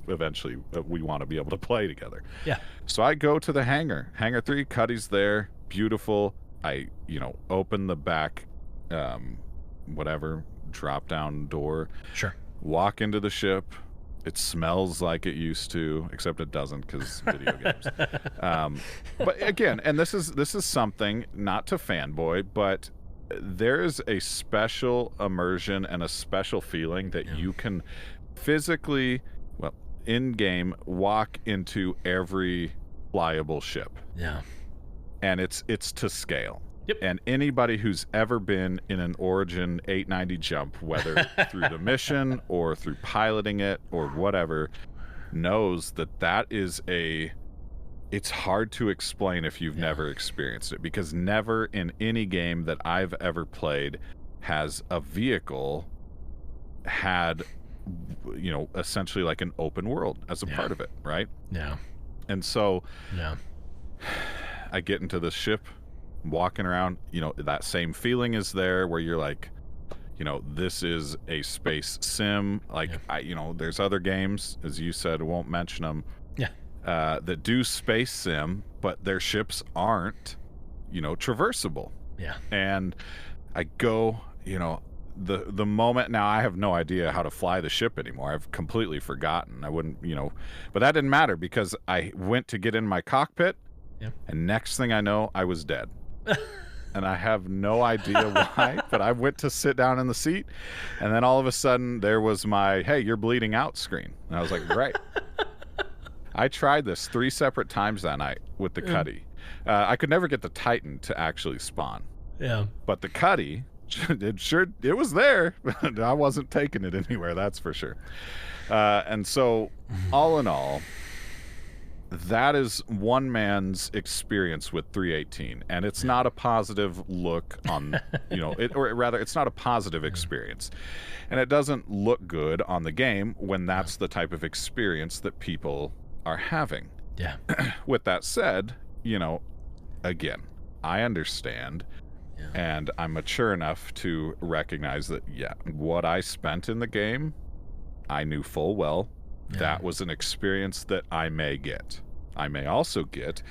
eventually we want to be able to play together. Yeah. So I go to the hangar 3. Cuddy's there, beautiful. I open the back, drop down door. Sure. Walk into the ship. It smells like it used to, except it doesn't because video games. But again, and this is something not to fanboy, but there is a special immersion and a special feeling that you can physically, in game, walk into every flyable ship. Yeah. And it's to scale. Yep. And anybody who's ever been in an Origin 890 jump, whether through the mission or through piloting it or whatever, knows that is it's hard to explain if you've never experienced it, because never in any game that I've ever played has a vehicle had, essentially like an open world as a part of it, right? Yeah. And so I get into the ship, walking around, that same feeling is there where you're like, this is a space sim. Like, there's other games, as you said, I won't mention them, that do space sim, but their ships aren't, traversable. Yeah. And I go, the moment now I have no idea how to fly the ship anymore. I've completely forgotten. I wouldn't, but that didn't matter because I went to get in my cockpit and next thing I know, I was dead. And I have no idea why, but I went to sit down in the seat and then all of a sudden there was my, hey, you're bleeding out screen. And I was like, great. I tried this 3 separate times that night with the Cuddy. I could never get the Titan to actually spawn. Yeah. But the Cuddy, it was there. I wasn't taking it anywhere, that's for sure. And so, all in all, that is one man's experience with 318, and it's not a positive look on, or rather, it's not a positive experience, and it doesn't look good on the game when that's the type of experience that people are having. Yeah. With that said, again, I understand, and I'm mature enough to recognize that, what I spent in the game, I knew full well that was an experience that I may get. I may also get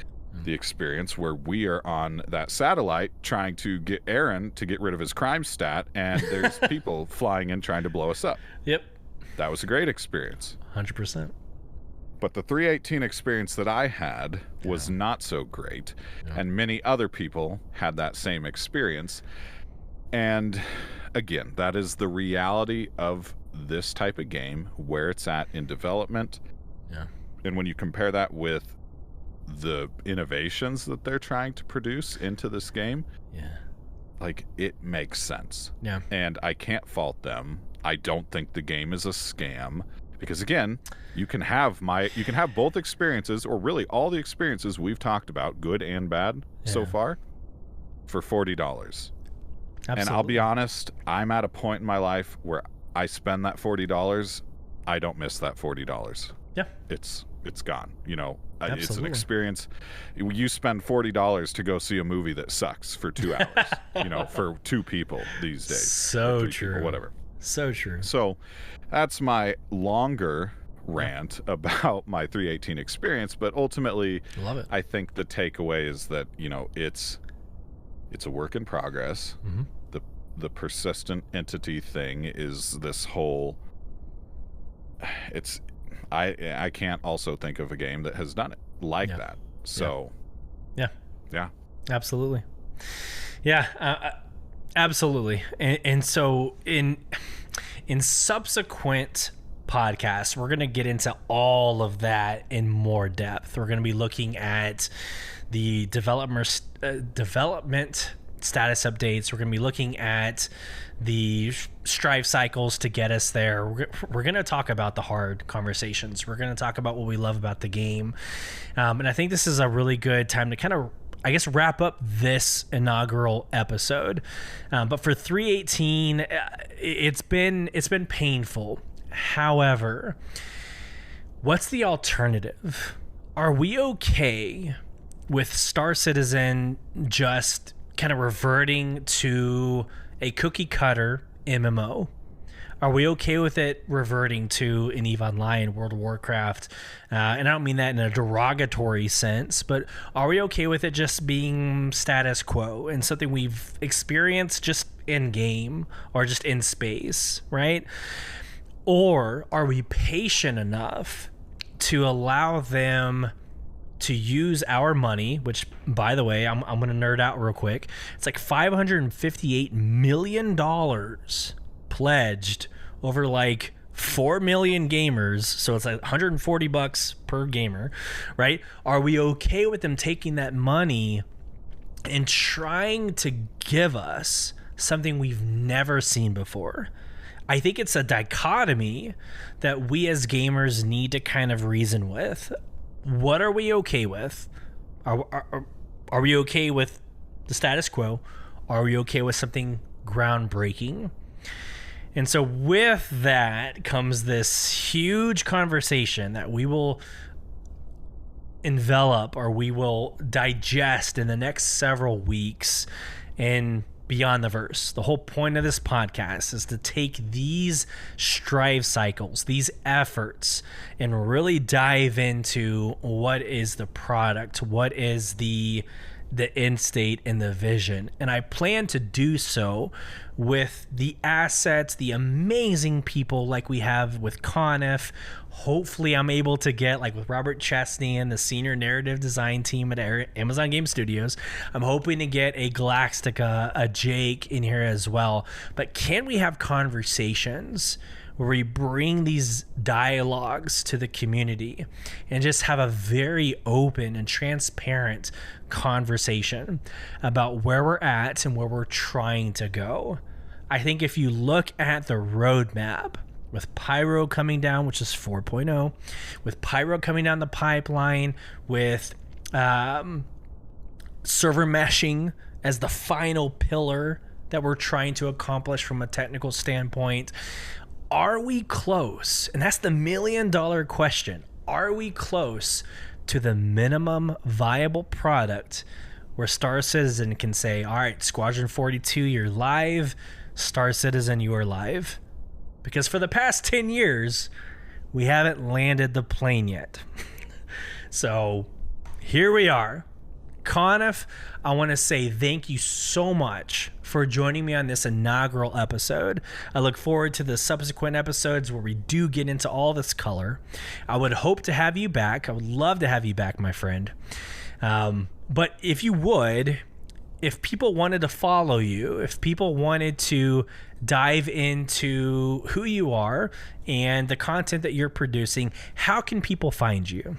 the experience where we are on that satellite trying to get Aaron to get rid of his crime stat, and there's people flying in trying to blow us up. Yep. That was a great experience. 100%. But the 318 experience that I had was not so great, and many other people had that same experience. And again, that is the reality of this type of game, where it's at in development. Yeah. And when you compare that with the innovations that they're trying to produce into this game, like, it makes sense. Yeah. And I can't fault them. I don't think the game is a scam, because again, you can have both experiences, or really all the experiences we've talked about, good and bad so far, for $40. Absolutely. And I'll be honest, I'm at a point in my life where I spend that $40, I don't miss that $40. Yeah. It's gone. It's an experience. You spend $40 to go see a movie that sucks for 2 hours, for 2 people these days. So true. People, whatever. So true. So that's my longer rant about my 318 experience, but ultimately, love it. I think the takeaway is that, it's a work in progress. Mm-hmm. The persistent entity thing is this whole, I can't also think of a game that has done it like that. So, yeah. Absolutely. Yeah, absolutely. And so in subsequent podcasts, we're going to get into all of that in more depth. We're going to be looking at the development status updates. We're going to be looking at the strive cycles to get us there. We're going to talk about the hard conversations. We're going to talk about what we love about the game. And I think this is a really good time to kind of I guess, wrap up this inaugural episode. But for 318, it's been painful. However, what's the alternative? Are we okay with Star Citizen just kind of reverting to a cookie cutter MMO? Are we okay with it reverting to an EVE Online, World of Warcraft? And I don't mean that in a derogatory sense, but are we okay with it just being status quo and something we've experienced just in game or just in space, right? Or are we patient enough to allow them to use our money, which, by the way, I'm going to nerd out real quick. It's like $558 million pledged over like 4 million gamers, so it's like $140 per gamer, right? Are we okay with them taking that money and trying to give us something we've never seen before? I think it's a dichotomy that we as gamers need to kind of reason with. What are we okay with? Are we okay with the status quo? Are we okay with something groundbreaking? And so with that comes this huge conversation that we will envelop, or we will digest in the next several weeks in Beyond the Verse. The whole point of this podcast is to take these strive cycles, these efforts, and really dive into what is the product, what is the end state and the vision. And I plan to do so with the assets, the amazing people like we have with Coniff. Hopefully I'm able to get, like with Robert Chesney and the senior narrative design team at Amazon Game Studios, I'm hoping to get a Galactica, a Jake in here as well. But can we have conversations where we bring these dialogues to the community and just have a very open and transparent conversation about where we're at and where we're trying to go? I think if you look at the roadmap, with Pyro coming down, which is 4.0, with Pyro coming down the pipeline, with server meshing as the final pillar that we're trying to accomplish from a technical standpoint, are we close? And that's the $1 million question. Are we close to the minimum viable product where Star Citizen can say, all right, Squadron 42, you're live. Star Citizen, you are live. Because for the past 10 years, we haven't landed the plane yet. So here we are. Coniff, I want to say thank you so much for joining me on this inaugural episode. I look forward to the subsequent episodes where we do get into all this color. I would hope to have you back. I would love to have you back, my friend. But if you would, if people wanted to follow you, if people wanted to dive into who you are and the content that you're producing, how can people find you?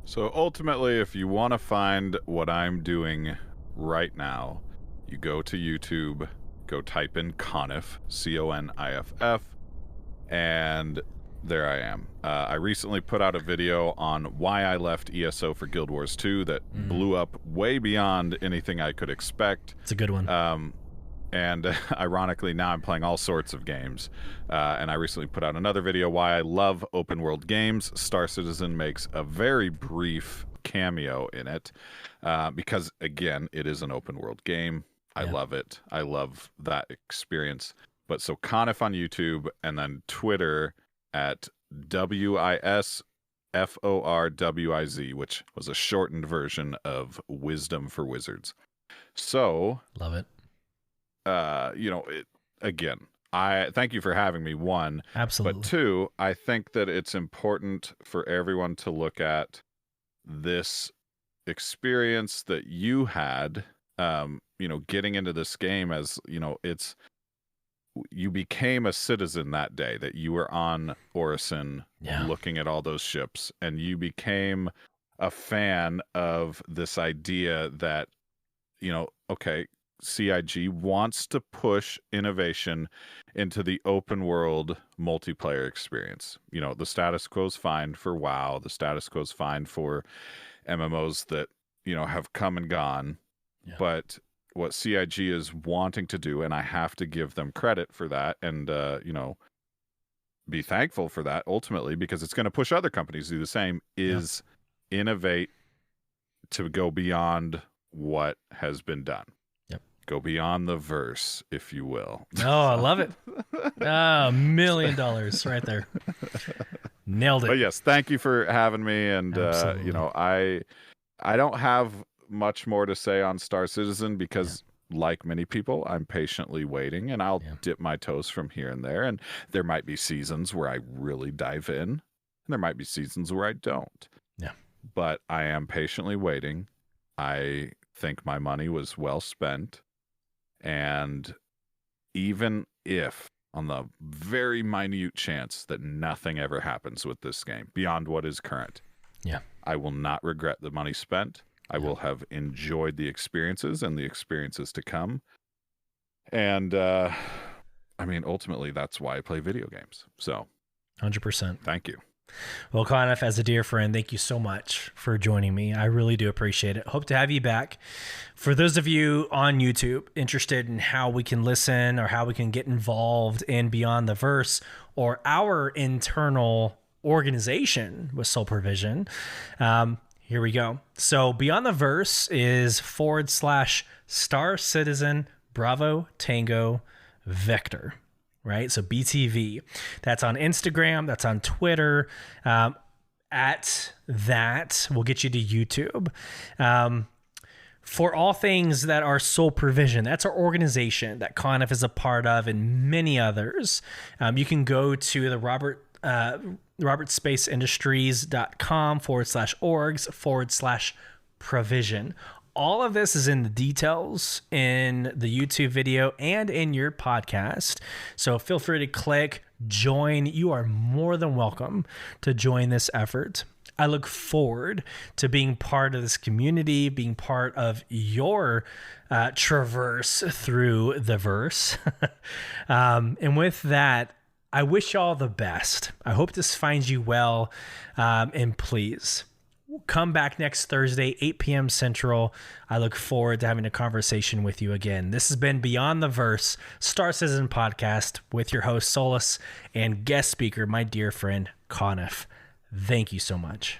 So ultimately, if you want to find what I'm doing right now, you go to YouTube, go type in Coniff, Coniff, and there I am. I recently put out a video on why I left ESO for Guild Wars 2 that blew up way beyond anything I could expect. It's a good one. And ironically, now I'm playing all sorts of games. And I recently put out another video why I love open world games. Star Citizen makes a very brief cameo in it because, again, it is an open world game. I love it. I love that experience. But so Coniff on YouTube, and then Twitter at WISFORWIZ, which was a shortened version of Wisdom for Wizards. So love it. Again, I thank you for having me, one. Absolutely. But two, I think that it's important for everyone to look at this experience that you had, getting into this game as, you became a citizen that day that you were on Orison looking at all those ships, and you became a fan of this idea that, CIG wants to push innovation into the open world multiplayer experience. The status quo is fine for WoW. The status quo is fine for MMOs that have come and gone. Yeah. But what CIG is wanting to do, and I have to give them credit for that, and be thankful for that ultimately, because it's going to push other companies to do the same, is innovate to go beyond what has been done. Yep. Go beyond the verse, if you will. Oh, I love it. $1 million right there. Nailed it. But yes, thank you for having me. And, I don't have much more to say on Star Citizen because like many people, I'm patiently waiting, and I'll dip my toes from here and there. And there might be seasons where I really dive in, and there might be seasons where I don't. Yeah. But I am patiently waiting. I think my money was well spent. And even if, on the very minute chance that nothing ever happens with this game beyond what is current, I will not regret the money spent. I will have enjoyed the experiences and the experiences to come. And, ultimately, that's why I play video games. So, 100%. Thank you. Well, Coniff, as a dear friend, thank you so much for joining me. I really do appreciate it. Hope to have you back. For those of you on YouTube interested in how we can listen or how we can get involved in Beyond the Verse or our internal organization with Soul Provision, here we go. So Beyond the Verse is /Star Citizen Bravo Tango Vector, right? So BTV. That's on Instagram. That's on Twitter. At that will get you to YouTube. For all things that are Soul Provision, that's our organization that Coniff is a part of, and many others. You can go to the robertspaceindustriescom/orgs/provision. All of this is in the details in the YouTube video and in your podcast. So feel free to click, join. You are more than welcome to join this effort. I look forward to being part of this community, being part of your traverse through the verse. And with that, I wish you all the best. I hope this finds you well. And please come back next Thursday, 8 p.m. Central. I look forward to having a conversation with you again. This has been Beyond the Verse, Star Citizen podcast with your host, Solus, and guest speaker, my dear friend, Coniff. Thank you so much.